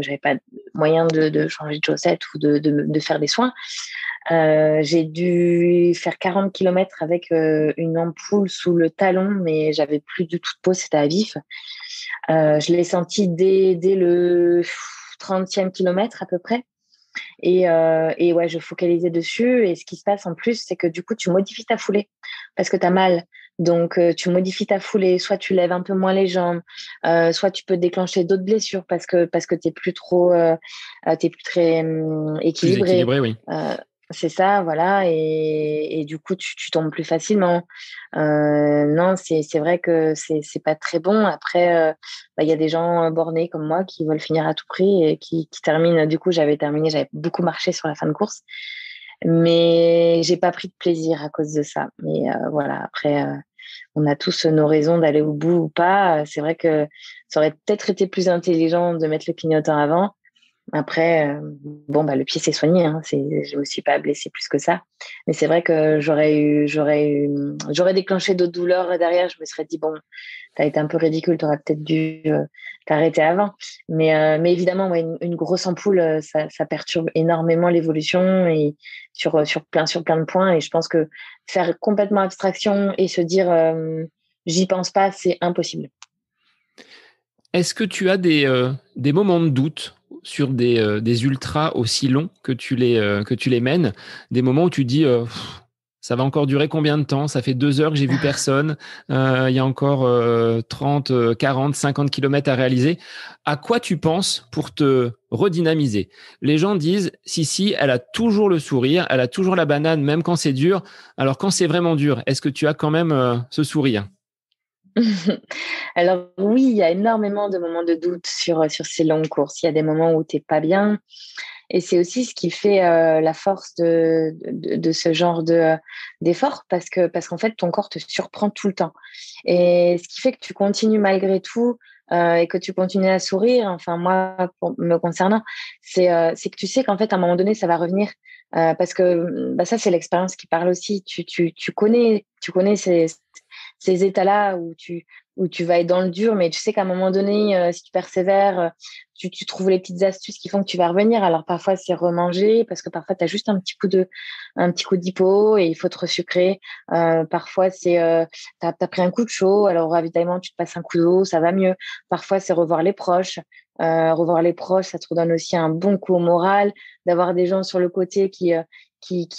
j'avais pas moyen de changer de chaussettes ou de faire des soins. J'ai dû faire 40 km avec une ampoule sous le talon, mais j'avais plus du tout de peau, c'était à vif. Je l'ai senti dès le 30e kilomètre à peu près. Et ouais, je focalisais dessus. Et ce qui se passe en plus, c'est que du coup, tu modifies ta foulée parce que tu as mal. Donc, tu modifies ta foulée. Soit tu lèves un peu moins les jambes, soit tu peux déclencher d'autres blessures parce que t'es plus trop, t'es plus très Plus équilibré. équilibré, oui. C'est ça, voilà. Et du coup, tu tombes plus facilement. Non, c'est vrai que c'est pas très bon. Après, il y a des gens bornés comme moi qui veulent finir à tout prix et qui terminent. Du coup, j'avais beaucoup marché sur la fin de course, mais j'ai pas pris de plaisir à cause de ça. Mais voilà, après, on a tous nos raisons d'aller au bout ou pas. C'est vrai que ça aurait peut-être été plus intelligent de mettre le clignotant avant. Après, le pied s'est soigné, hein, je me suis pas blessée plus que ça. Mais c'est vrai que j'aurais déclenché d'autres douleurs derrière. Je me serais dit, bon, t'as été un peu ridicule, t'aurais peut-être dû t'arrêter avant. Mais évidemment, ouais, une grosse ampoule, ça perturbe énormément l'évolution et sur plein de points. Et je pense que faire complètement abstraction et se dire, j'y pense pas, c'est impossible. Est-ce que tu as des moments de doute sur des ultras aussi longs que tu les mènes? Des moments où tu dis, ça va encore durer combien de temps? Ça fait 2 heures que j'ai vu personne. Il y a encore 30, 40, 50 kilomètres à réaliser. À quoi tu penses pour te redynamiser? Les gens disent, si, elle a toujours le sourire, elle a toujours la banane, même quand c'est dur. Alors quand c'est vraiment dur, est-ce que tu as quand même ce sourire? Alors oui, il y a énormément de moments de doute sur ces longues courses. Il y a des moments où tu n'es pas bien. Et c'est aussi ce qui fait la force de ce genre d'effort parce qu'en fait, ton corps te surprend tout le temps. Et ce qui fait que tu continues malgré tout et que tu continues à sourire, enfin moi, me concernant, c'est que tu sais qu'en fait, à un moment donné, ça va revenir. Parce que ça, c'est l'expérience qui parle aussi. Tu connais ces états-là où tu vas être dans le dur, mais tu sais qu'à un moment donné, si tu persévères, tu trouves les petites astuces qui font que tu vas revenir. Alors parfois c'est remanger parce que parfois tu as juste un petit coup d'hypo et il faut te resucrer. Parfois c'est t'as pris un coup de chaud, alors au ravitaillement tu te passes un coup d'eau, ça va mieux. Parfois c'est revoir les proches. Revoir les proches, ça te redonne aussi un bon coup au moral, d'avoir des gens sur le côté qui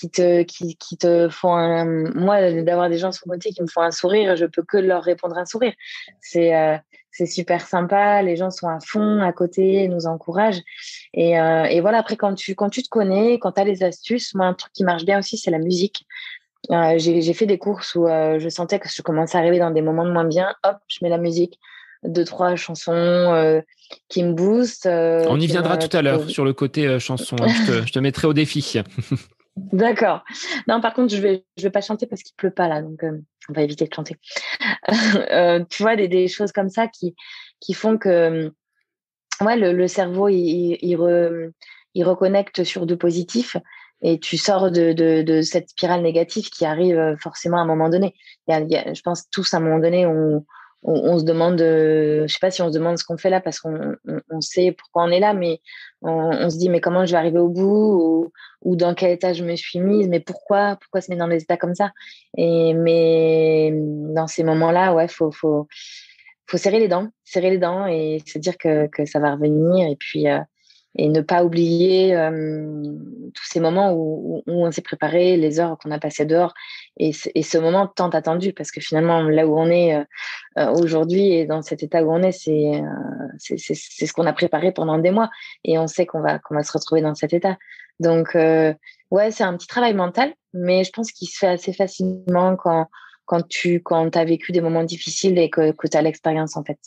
te font moi, d'avoir des gens sur le côté qui me font un sourire, je peux que leur répondre un sourire. C'est super sympa, les gens sont à fond à côté, nous encouragent. Et voilà, après, quand tu te connais, quand tu as les astuces, moi, un truc qui marche bien aussi, c'est la musique. J'ai fait des courses où je sentais que je commençais à arriver dans des moments de moins bien. Hop, je mets la musique, deux, trois chansons qui me boostent. On y viendra tout à qui l'heure me... sur le côté chanson, hein. Je te mettrai au défi. D'accord. Non, par contre, je vais pas chanter parce qu'il pleut pas là, donc on va éviter de chanter. Tu vois, des choses comme ça qui font que ouais, le cerveau, il reconnecte sur du positif et tu sors de cette spirale négative qui arrive forcément à un moment donné. Je pense tous à un moment donné, on se demande, je sais pas si on se demande ce qu'on fait là parce qu'on sait pourquoi on est là, mais on se dit, mais comment je vais arriver au bout ou dans quel état je me suis mise, mais pourquoi se mettre dans des états comme ça? Mais dans ces moments-là, ouais, faut serrer les dents et se dire que ça va revenir et puis et ne pas oublier tous ces moments où on s'est préparé, les heures qu'on a passées dehors et ce moment tant attendu parce que finalement là où on est aujourd'hui et dans cet état où on est, c'est ce qu'on a préparé pendant des mois et on sait qu'on va se retrouver dans cet état. Donc ouais, c'est un petit travail mental, mais je pense qu'il se fait assez facilement quand tu as vécu des moments difficiles et que tu as l'expérience, en fait.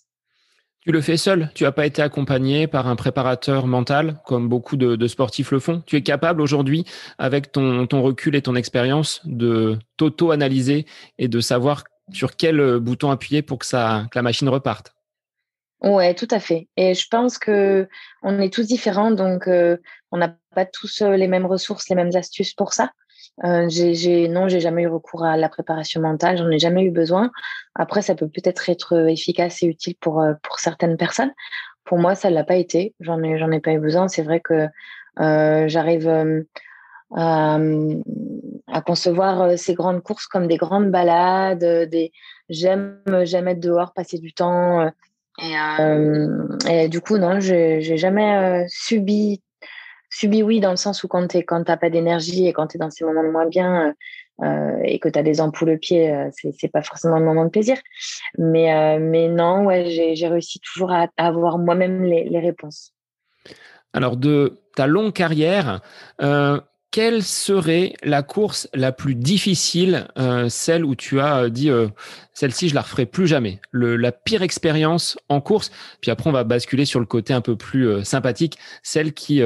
Tu le fais seul, tu n'as pas été accompagné par un préparateur mental, comme beaucoup de sportifs le font. Tu es capable aujourd'hui, avec ton recul et ton expérience, de t'auto-analyser et de savoir sur quel bouton appuyer pour que la machine reparte. Ouais, tout à fait. Et je pense que on est tous différents, donc on n'a pas tous les mêmes ressources, les mêmes astuces pour ça. Non, j'ai jamais eu recours à la préparation mentale, j'en ai jamais eu besoin. Après, ça peut peut-être être efficace et utile pour certaines personnes. Pour moi, ça l'a pas été. J'en ai pas eu besoin. C'est vrai que j'arrive à, à concevoir ces grandes courses comme des grandes balades, j'aime être dehors, passer du temps. Et du coup, non, j'ai jamais subi, oui, dans le sens où quand t'as pas d'énergie et quand tu es dans ces moments de moins bien et que tu as des ampoules aux pieds, c'est pas forcément le moment de plaisir. Mais non, ouais, j'ai réussi toujours à avoir moi-même les réponses. Alors, de ta longue carrière, quelle serait la course la plus difficile, celle où tu as dit celle-ci, je la referai plus jamais, la pire expérience en course? Puis après, on va basculer sur le côté un peu plus sympathique, celle qui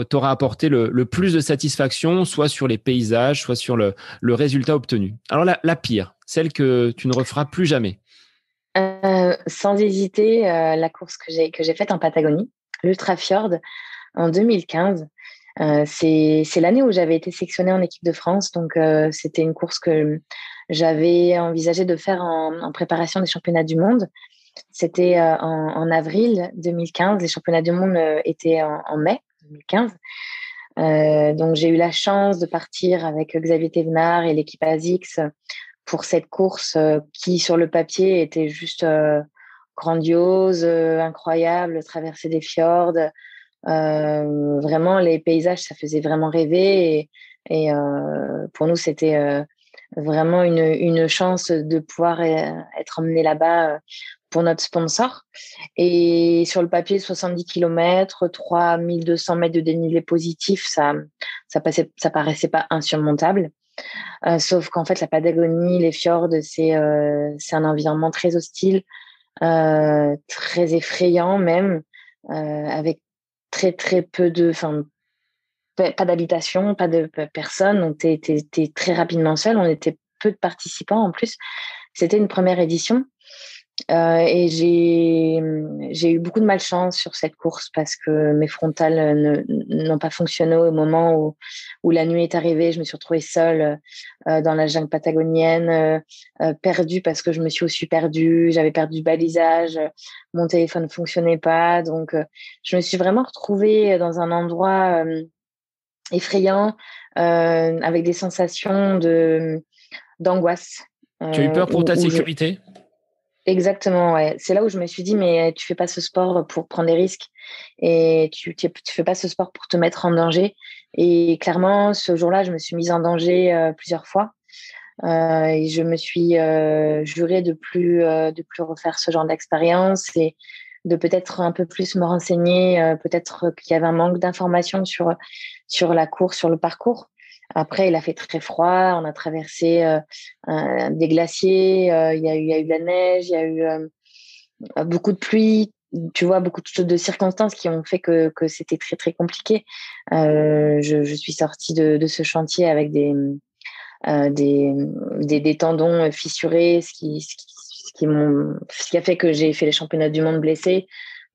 t'aura apporté le plus de satisfaction, soit sur les paysages, soit sur le résultat obtenu. Alors, la pire, celle que tu ne referas plus jamais. Sans hésiter, la course que j'ai faite en Patagonie, l'Ultra Fjord, en 2015. C'est l'année où j'avais été sélectionnée en équipe de France. Donc, c'était une course que j'avais envisagé de faire en préparation des championnats du monde. C'était en avril 2015. Les championnats du monde étaient en mai 2015. Donc, j'ai eu la chance de partir avec Xavier Thévenard et l'équipe ASICS pour cette course qui, sur le papier, était juste grandiose, incroyable, traverser des fjords. Vraiment, les paysages, ça faisait vraiment rêver. Et pour nous, c'était vraiment une chance de pouvoir être emmené là-bas pour notre sponsor. Et sur le papier, 70 km, 3200 mètres de dénivelé positif, ça paraissait pas insurmontable. Sauf qu'en fait, la Patagonie, les fjords, c'est un environnement très hostile, très effrayant même, avec très très peu enfin pas d'habitation, pas de personne, donc t'es très rapidement seul. On était peu de participants en plus. C'était une première édition. Et j'ai eu beaucoup de malchance sur cette course parce que mes frontales n'ont pas fonctionné au moment où la nuit est arrivée. Je me suis retrouvée seule dans la jungle patagonienne, perdue parce que je me suis aussi perdue. J'avais perdu le balisage, mon téléphone ne fonctionnait pas. Donc, je me suis vraiment retrouvée dans un endroit effrayant avec des sensations d'angoisse. Tu as eu peur pour ta Où je sécurité? Exactement, ouais. C'est là où je me suis dit, mais tu fais pas ce sport pour prendre des risques et tu fais pas ce sport pour te mettre en danger. Et clairement, ce jour-là, je me suis mise en danger plusieurs fois. Et je me suis juré de plus refaire ce genre d'expérience et de peut-être un peu plus me renseigner, peut-être qu'il y avait un manque d'informations sur la course, sur le parcours. Après, il a fait très froid, on a traversé des glaciers, il y a eu de la neige, il y a eu beaucoup de pluie. tu vois, beaucoup de circonstances qui ont fait que c'était très, très compliqué. Je suis sortie de ce chantier avec des tendons fissurés, ce qui a fait que j'ai fait les championnats du monde blessée.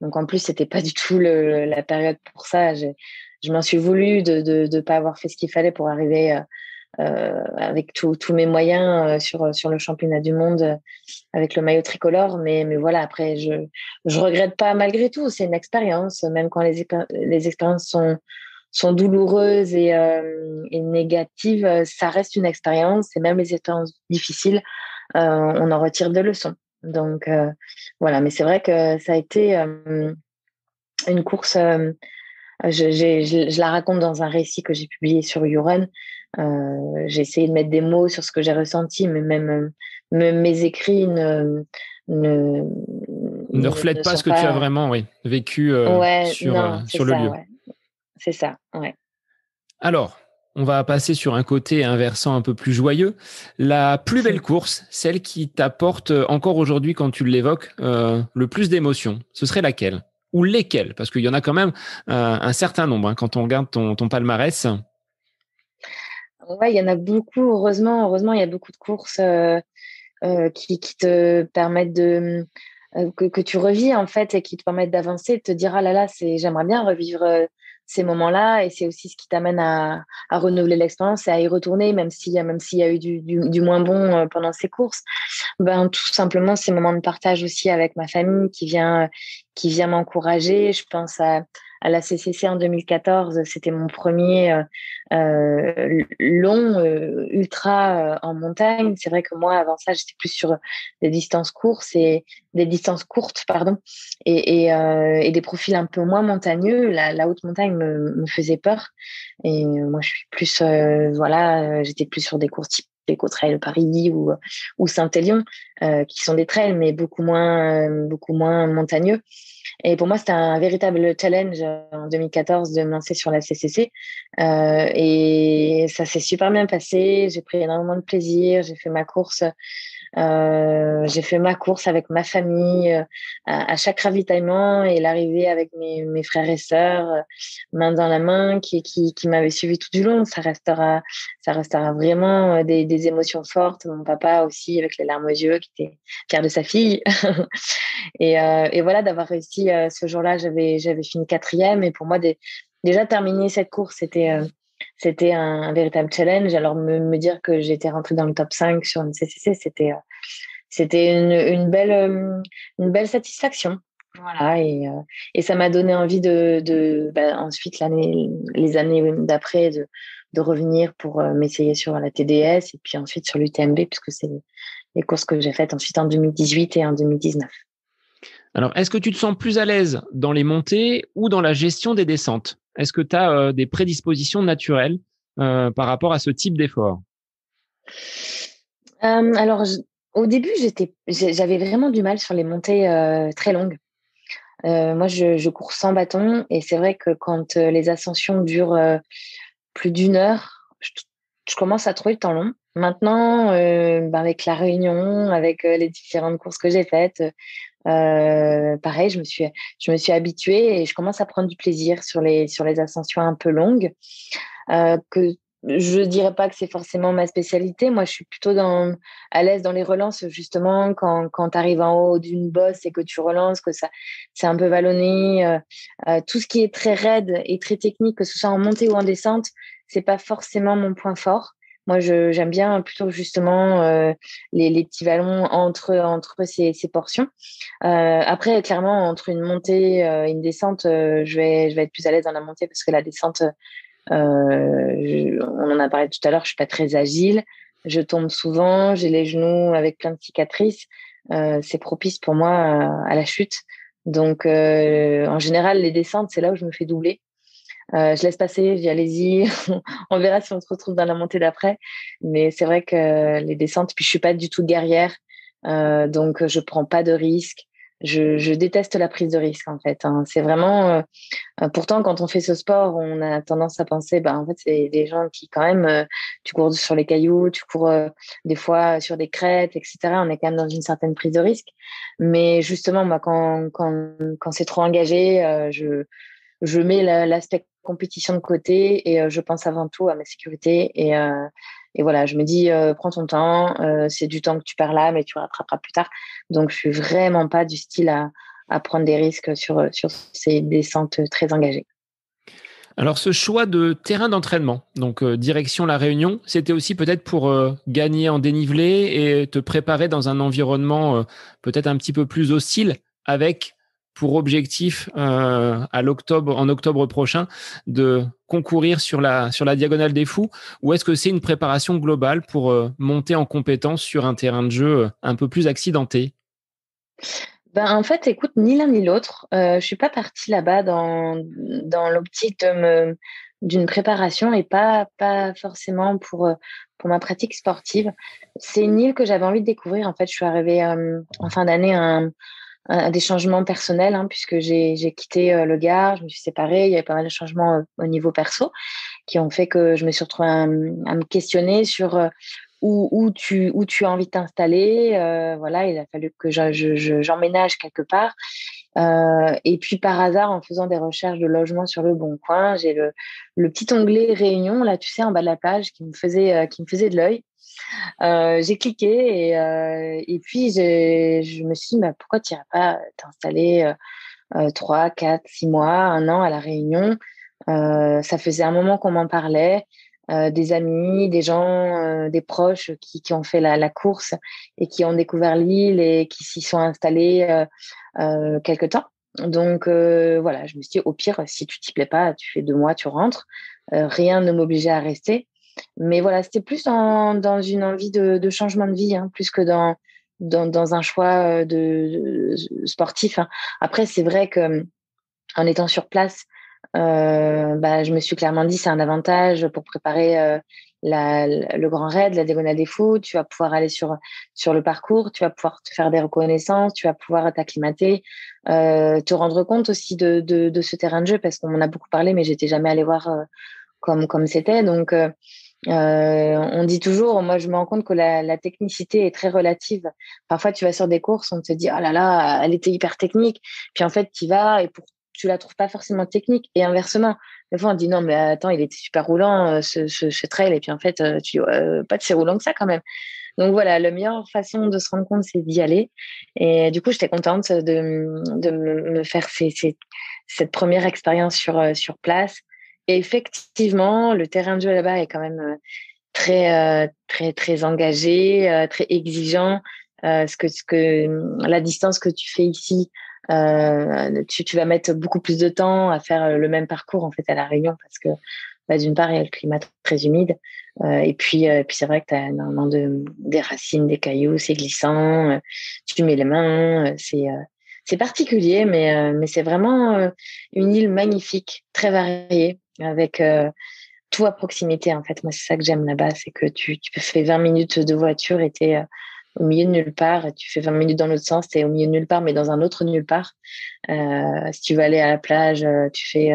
Donc, en plus, c'était pas du tout la période pour ça. Je m'en suis voulu de pas avoir fait ce qu'il fallait pour arriver avec tous mes moyens sur le championnat du monde avec le maillot tricolore. Mais voilà, après, je regrette pas malgré tout. C'est une expérience, même quand les expériences sont douloureuses et négatives, ça reste une expérience. Et même les expériences difficiles, on en retire des leçons. Donc, voilà. Mais c'est vrai que ça a été une course. Je la raconte dans un récit que j'ai publié sur YouRun. J'ai essayé de mettre des mots sur ce que j'ai ressenti, mais même mes écrits ne, Ne reflète ne pas sont ce que tu as pas. vraiment vécu Ouais, non, c'est sur le ça, lieu. ouais. C'est ça, ouais. Alors, on va passer sur un côté inversant un peu plus joyeux. La plus belle course, celle qui t'apporte encore aujourd'hui quand tu l'évoques le plus d'émotions, ce serait laquelle? Ou lesquelles? Parce qu'il y en a quand même un certain nombre quand on regarde ton palmarès. Ouais, il y en a beaucoup. Heureusement, il y a beaucoup de courses qui te permettent que tu revis en fait et qui te permettent d'avancer, de te dire ah là là, j'aimerais bien revivre ces moments-là et c'est aussi ce qui t'amène à renouveler l'expérience et à y retourner même s'il y a eu du moins bon pendant ces courses. Ben tout simplement ces moments de partage aussi avec ma famille qui vient m'encourager. Je pense à la CCC en 2014, c'était mon premier long ultra en montagne. C'est vrai que moi avant ça j'étais plus sur des distances courtes pardon et des profils un peu moins montagneux. La haute montagne me faisait peur et moi je suis plus j'étais plus sur des courses type Éco-Trail Paris ou Saint-Élion qui sont des trails mais beaucoup moins montagneux. Et pour moi, c'était un véritable challenge en 2014 de me lancer sur la CCC. Et ça s'est super bien passé. J'ai pris énormément de plaisir. J'ai fait ma course avec ma famille à chaque ravitaillement et l'arrivée avec mes frères et sœurs, main dans la main, qui m'avaient suivi tout du long. Ça restera vraiment des émotions fortes. Mon papa aussi, avec les larmes aux yeux, qui était fier de sa fille. Et voilà, d'avoir réussi ce jour-là, j'avais fini quatrième. Et pour moi, déjà terminer cette course, c'était un véritable challenge. Alors, me dire que j'étais rentrée dans le top 5 sur une CCC, c'était une belle satisfaction. Voilà, et ça m'a donné envie ensuite, les années d'après, de revenir pour m'essayer sur la TDS et puis ensuite sur l'UTMB, puisque c'est les courses que j'ai faites ensuite en 2018 et en 2019. Alors, est-ce que tu te sens plus à l'aise dans les montées ou dans la gestion des descentes? Est-ce que tu as des prédispositions naturelles par rapport à ce type d'effort? Alors, au début, j'avais vraiment du mal sur les montées très longues. Moi, je cours sans bâton et c'est vrai que quand les ascensions durent plus d'une heure, je commence à trouver le temps long. Maintenant, avec la Réunion, avec les différentes courses que j'ai faites, pareil, je me suis habituée et je commence à prendre du plaisir sur les ascensions un peu longues. Que je dirais pas que c'est forcément ma spécialité. Moi, je suis plutôt à l'aise dans les relances, justement, quand tu arrives en haut d'une bosse et que tu relances, que ça, c'est un peu vallonné. Tout ce qui est très raide et très technique, que ce soit en montée ou en descente, c'est pas forcément mon point fort. Moi, j'aime bien plutôt justement les petits vallons entre ces portions. Après, clairement, entre une montée et une descente, je vais être plus à l'aise dans la montée parce que la descente, on en a parlé tout à l'heure, je suis pas très agile, je tombe souvent, j'ai les genoux avec plein de cicatrices. C'est propice pour moi à la chute. Donc, en général, les descentes, c'est là où je me fais doubler. Je laisse passer, je dis allez-y, on verra si on se retrouve dans la montée d'après. Mais c'est vrai que les descentes, puis je suis pas du tout guerrière, donc je prends pas de risques. je déteste la prise de risque en fait, hein. C'est vraiment pourtant quand on fait ce sport, on a tendance à penser en fait c'est des gens qui quand même tu cours sur les cailloux, tu cours des fois sur des crêtes, etc. On est quand même dans une certaine prise de risque. Mais justement, moi quand c'est trop engagé, je mets l'aspect compétition de côté et je pense avant tout à ma sécurité et voilà, je me dis prends ton temps, c'est du temps que tu perds là, mais tu rattraperas plus tard. Donc je suis vraiment pas du style à prendre des risques sur ces descentes très engagées. Alors ce choix de terrain d'entraînement, donc direction La Réunion, c'était aussi peut-être pour gagner en dénivelé et te préparer dans un environnement peut-être un petit peu plus hostile, avec pour objectif en octobre prochain de concourir sur la Diagonale des Fous, ou est-ce que c'est une préparation globale pour monter en compétence sur un terrain de jeu un peu plus accidenté? En fait, écoute, ni l'un ni l'autre. Je suis pas partie là-bas dans l'optique d'une préparation et pas forcément pour ma pratique sportive. C'est une île que j'avais envie de découvrir. En fait, je suis arrivée en fin d'année à des changements personnels, hein, puisque j'ai quitté le Gard, je me suis séparée. Il y avait pas mal de changements au niveau perso qui ont fait que je me suis retrouvée à me questionner sur où tu as envie de t'installer. Voilà, il a fallu que j'emménage quelque part. Et puis par hasard, en faisant des recherches de logement sur le Bon Coin, j'ai le petit onglet Réunion, là, tu sais, en bas de la page, qui me faisait de l'œil. J'ai cliqué et puis je me suis dit, pourquoi tu n'irais pas t'installer 3, 4, 6 mois, un an à La Réunion. Ça faisait un moment qu'on m'en parlait, des amis, des gens, des proches qui ont fait la course et qui ont découvert l'île et qui s'y sont installés quelque temps. Donc voilà, je me suis dit, au pire, si tu t'y plais pas, tu fais 2 mois, tu rentres. Rien ne m'obligeait à rester. Mais voilà, c'était plus dans une envie de changement de vie, hein, plus que dans un choix sportif, hein. Après, c'est vrai que en étant sur place, je me suis clairement dit c'est un avantage pour préparer le Grand Raid, la Diagonale des Fous. Tu vas pouvoir aller sur le parcours, tu vas pouvoir te faire des reconnaissances, tu vas pouvoir t'acclimater, te rendre compte aussi de ce terrain de jeu parce qu'on m'en a beaucoup parlé, mais j'étais jamais allée voir comme c'était. Donc on dit toujours, moi je me rends compte que la technicité est très relative. Parfois tu vas sur des courses, on te dit oh là là, elle était hyper technique, puis en fait tu y vas et tu la trouves pas forcément technique et inversement. Des fois on dit non mais attends il était super roulant ce trail et puis en fait tu dis pas de si roulant que ça quand même. Donc voilà, la meilleure façon de se rendre compte c'est d'y aller et du coup j'étais contente de me faire cette première expérience sur place. Et effectivement, le terrain de jeu là-bas est quand même très engagé, très exigeant. La distance que tu fais ici, tu vas mettre beaucoup plus de temps à faire le même parcours en fait à La Réunion parce que d'une part il y a le climat très humide et puis c'est vrai que tu as énormément des racines, des cailloux, c'est glissant, tu mets les mains, c'est particulier mais c'est vraiment une île magnifique, très variée avec tout à proximité, en fait. Moi, c'est ça que j'aime là-bas, c'est que tu fais 20 minutes de voiture et t'es au milieu de nulle part. Tu fais 20 minutes dans l'autre sens, t'es au milieu de nulle part, mais dans un autre nulle part. Si tu veux aller à la plage, tu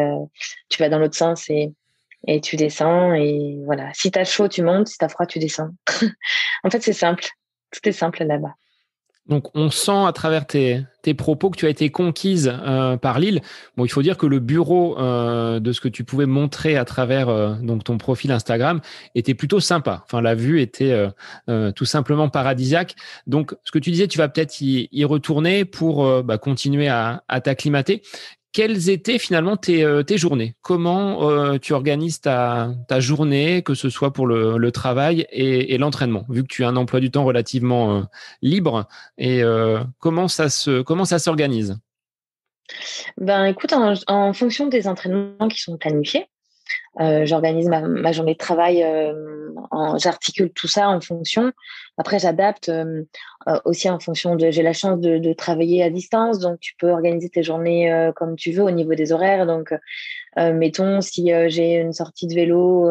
vas dans l'autre sens et tu descends. Et voilà. Si t'as chaud, tu montes. Si t'as froid, tu descends. En fait, c'est simple. Tout est simple là-bas. Donc, on sent à travers tes propos que tu as été conquise par l'île. Bon, il faut dire que le bureau de ce que tu pouvais montrer à travers donc ton profil Instagram était plutôt sympa. Enfin, la vue était tout simplement paradisiaque. Donc, ce que tu disais, tu vas peut-être y retourner pour continuer à t'acclimater. Quelles étaient finalement tes journées? Comment tu organises ta journée, que ce soit pour le travail et l'entraînement, vu que tu as un emploi du temps relativement libre, et comment ça s'organise? Écoute, en fonction des entraînements qui sont planifiés, j'organise ma journée de travail, j'articule tout ça en fonction. Après, j'adapte aussi en fonction de. J'ai la chance de travailler à distance, donc tu peux organiser tes journées comme tu veux au niveau des horaires. Donc, mettons, si j'ai une sortie de vélo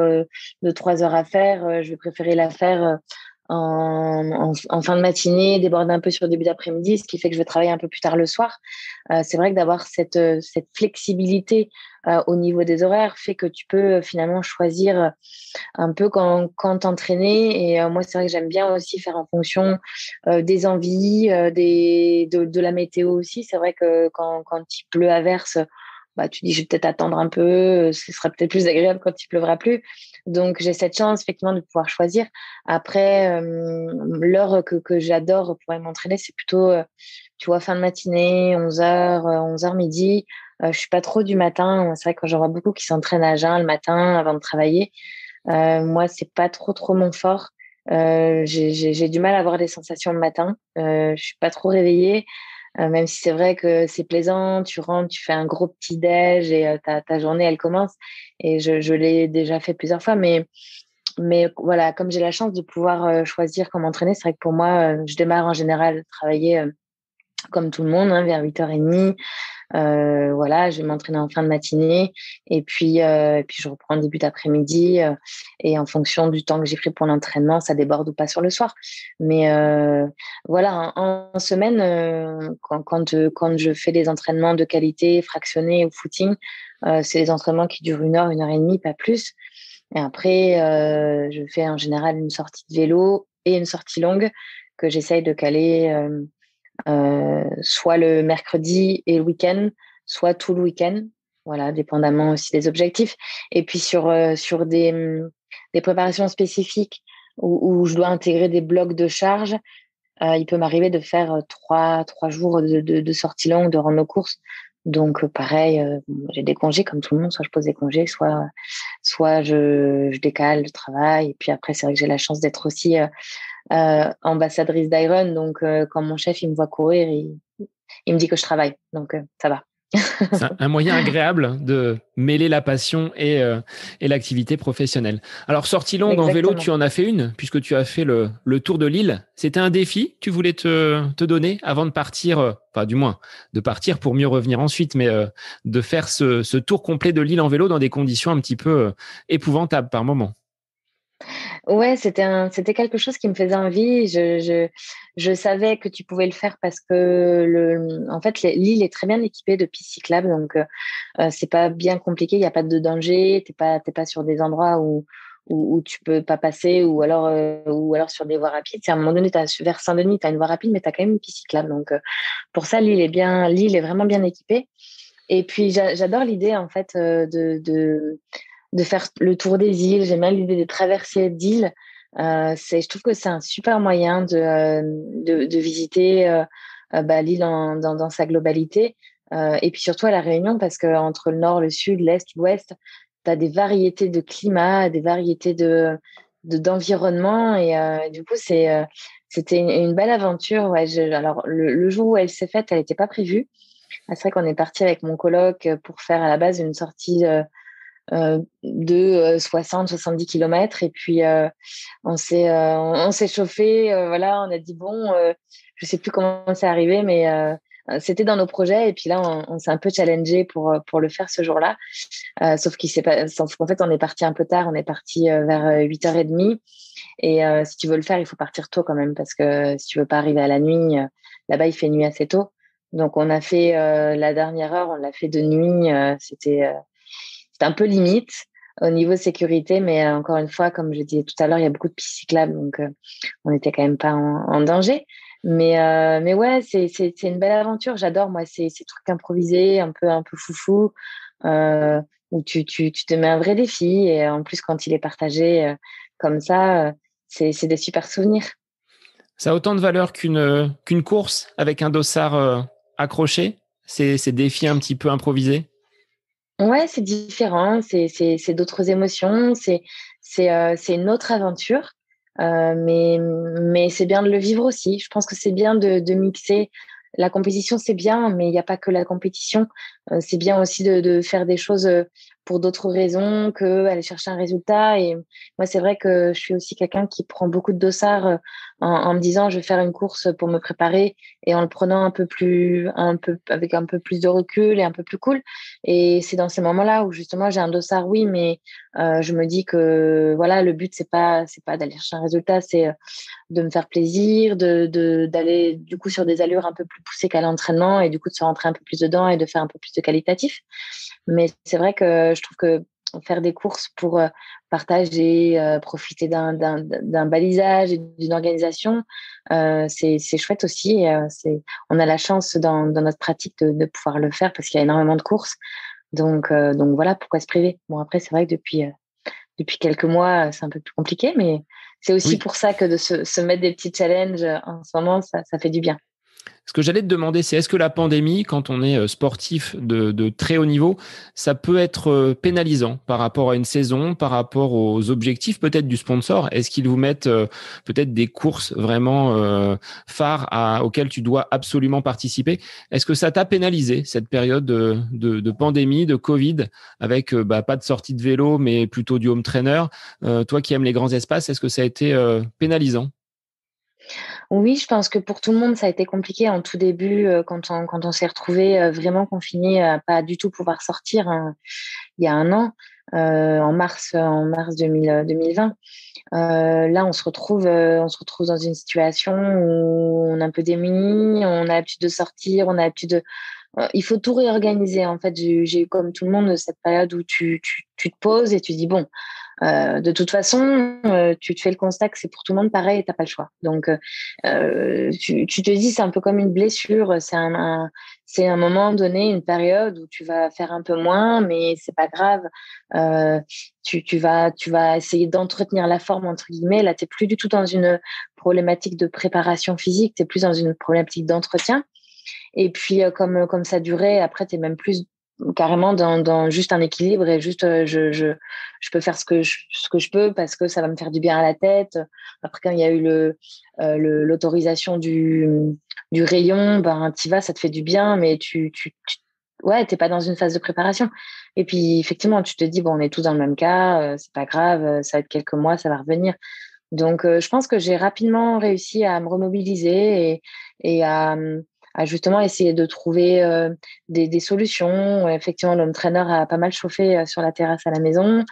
de 3 heures à faire, je vais préférer la faire en fin de matinée, déborde un peu sur le début d'après-midi, ce qui fait que je vais travailler un peu plus tard le soir. C'est vrai que d'avoir cette flexibilité au niveau des horaires fait que tu peux finalement choisir un peu quand t'entraîner. Et moi, c'est vrai que j'aime bien aussi faire en fonction des envies, de la météo aussi. C'est vrai que quand il pleut à verse, bah, tu dis, je vais peut-être attendre un peu, ce sera peut-être plus agréable quand il pleuvra plus. Donc, j'ai cette chance, effectivement, de pouvoir choisir. Après, l'heure que j'adore pour aller m'entraîner, c'est plutôt, tu vois, fin de matinée, 11h midi. Je suis pas trop du matin. C'est vrai que j'en vois beaucoup qui s'entraînent à jeun le matin avant de travailler. Moi, c'est pas trop mon fort. J'ai du mal à avoir des sensations le matin. Je suis pas trop réveillée. Même si c'est vrai que c'est plaisant, tu rentres, tu fais un gros petit déj et ta journée, elle commence. Et je l'ai déjà fait plusieurs fois, mais voilà, comme j'ai la chance de pouvoir choisir comment m'entraîner, c'est vrai que pour moi, je démarre en général travailler comme tout le monde, hein, vers 8h30. Voilà, je vais m'entraîner en fin de matinée et puis je reprends le début d'après-midi et en fonction du temps que j'ai pris pour l'entraînement, ça déborde ou pas sur le soir. Mais voilà, en semaine, quand je fais des entraînements de qualité, fractionnés ou footing, c'est des entraînements qui durent 1 heure et demie, pas plus. Et après, je fais en général une sortie de vélo et une sortie longue que j'essaye de caler soit le mercredi et le week-end, soit tout le week-end. Voilà, dépendamment aussi des objectifs. Et puis sur des préparations spécifiques où je dois intégrer des blocs de charge, il peut m'arriver de faire trois jours de sortie longue, de rendre nos courses. Donc, pareil, j'ai des congés comme tout le monde, soit je pose des congés, soit je décale le travail. Et puis après, c'est vrai que j'ai la chance d'être aussi ambassadrice d'Iron. Donc, quand mon chef il me voit courir, il me dit que je travaille. Donc, ça va. C'est un moyen agréable de mêler la passion et l'activité professionnelle. Alors, sortie longue en vélo, tu Exactement. en as fait une, puisque tu as fait le tour de l'île. C'était un défi que tu voulais te donner avant de partir, enfin du moins, de partir pour mieux revenir ensuite, mais de faire ce tour complet de l'île en vélo dans des conditions un petit peu épouvantables par moment. Ouais, c'était quelque chose qui me faisait envie. Je savais que tu pouvais le faire parce que en fait, l'île est très bien équipée de pistes cyclables, donc c'est pas bien compliqué. Il n'y a pas de danger. T'es pas sur des endroits où tu peux pas passer ou alors sur des voies rapides. C'est à un moment donné, vers Saint-Denis, tu as une voie rapide, mais tu as quand même une piste cyclable. Donc pour ça, l'île est vraiment bien équipée. Et puis j'adore l'idée en fait de faire le tour des îles. J'aime bien l'idée de traverser d'îles. Je trouve que c'est un super moyen de visiter bah, l'île dans sa globalité. Et puis surtout à La Réunion, parce que entre le nord, le sud, l'est, l'ouest, tu as des variétés de climat, des variétés d'environnement. Et du coup, c'était une belle aventure. Ouais, alors, le jour où elle s'est faite, elle n'était pas prévue. C'est vrai qu'on est parti avec mon coloc pour faire à la base une sortie de 60-70 kilomètres. Et puis, on s'est chauffé. Voilà, on a dit, bon, je sais plus comment c'est arrivé, mais c'était dans nos projets. Et puis là, on s'est un peu challengé pour le faire ce jour-là. Sauf qu'en fait, on est parti un peu tard. On est parti vers 8h30. Et si tu veux le faire, il faut partir tôt quand même, parce que si tu veux pas arriver à la nuit, là-bas, il fait nuit assez tôt. Donc, on a fait la dernière heure, on l'a fait de nuit. C'était un peu limite au niveau sécurité, mais encore une fois, comme je disais tout à l'heure, il y a beaucoup de pistes cyclables, donc on n'était quand même pas en danger. Mais ouais, c'est une belle aventure. J'adore, moi, ces trucs improvisés, un peu foufou, où tu te mets un vrai défi. Et en plus, quand il est partagé comme ça, c'est des super souvenirs. Ça a autant de valeur qu'une course avec un dossard accroché, ces défis un petit peu improvisés. Ouais, c'est différent, c'est d'autres émotions, c'est une autre aventure, mais c'est bien de le vivre aussi. Je pense que c'est bien de mixer. La compétition, c'est bien, mais il n'y a pas que la compétition. C'est bien aussi de faire des choses pour d'autres raisons que aller chercher un résultat. Et moi, c'est vrai que je suis aussi quelqu'un qui prend beaucoup de dossard en me disant je vais faire une course pour me préparer et en le prenant avec un peu plus de recul et un peu plus cool. Et c'est dans ces moments-là où justement j'ai un dossard, oui, mais je me dis que voilà, le but c'est pas d'aller chercher un résultat, c'est de me faire plaisir, d'aller du coup sur des allures un peu plus poussées qu'à l'entraînement et du coup de se rentrer un peu plus dedans et de faire un peu plus de qualitatif. Mais c'est vrai que je trouve que faire des courses pour partager, profiter d'un balisage et d'une organisation, c'est chouette aussi. On a la chance dans notre pratique de pouvoir le faire parce qu'il y a énormément de courses. Donc voilà, pourquoi se priver? Bon, après, c'est vrai que depuis quelques mois, c'est un peu plus compliqué, mais c'est aussi Oui. pour ça que de se mettre des petits challenges en ce moment, ça fait du bien. Ce que j'allais te demander, c'est est-ce que la pandémie, quand on est sportif de très haut niveau, ça peut être pénalisant par rapport à une saison, par rapport aux objectifs peut-être du sponsor? Est-ce qu'ils vous mettent peut-être des courses vraiment phares auxquelles tu dois absolument participer? Est-ce que ça t'a pénalisé, cette période de pandémie, de Covid, avec pas de sortie de vélo, mais plutôt du home trainer? Toi qui aimes les grands espaces, est-ce que ça a été pénalisant? Oui, je pense que pour tout le monde, ça a été compliqué en tout début, quand on s'est retrouvé vraiment confiné, à pas du tout pouvoir sortir, hein, il y a un an, en mars 2020. Là, on se retrouve dans une situation où on est un peu démunis, on a l'habitude de sortir, on a l'habitude de il faut tout réorganiser. En fait, j'ai eu comme tout le monde cette période où tu te poses et tu dis bon, de toute façon, tu te fais le constat que c'est pour tout le monde pareil et t'as pas le choix. Donc, tu te dis c'est un peu comme une blessure, c'est un moment donné, une période où tu vas faire un peu moins, mais c'est pas grave. Euh, tu vas essayer d'entretenir la forme entre guillemets. Là, t'es plus du tout dans une problématique de préparation physique, t'es plus dans une problématique d'entretien. Et puis, comme ça durait, après, tu es même plus carrément dans juste un équilibre et juste je peux faire ce que je peux parce que ça va me faire du bien à la tête. Après, quand il y a eu l'autorisation du rayon, ben, tu vas, ça te fait du bien, mais ouais, t'es pas dans une phase de préparation. Et puis, effectivement, tu te dis, bon, on est tous dans le même cas, c'est pas grave, ça va être quelques mois, ça va revenir. Donc, je pense que j'ai rapidement réussi à me remobiliser et à justement essayer de trouver des solutions. Effectivement, l'home trainer a pas mal chauffé sur la terrasse à la maison.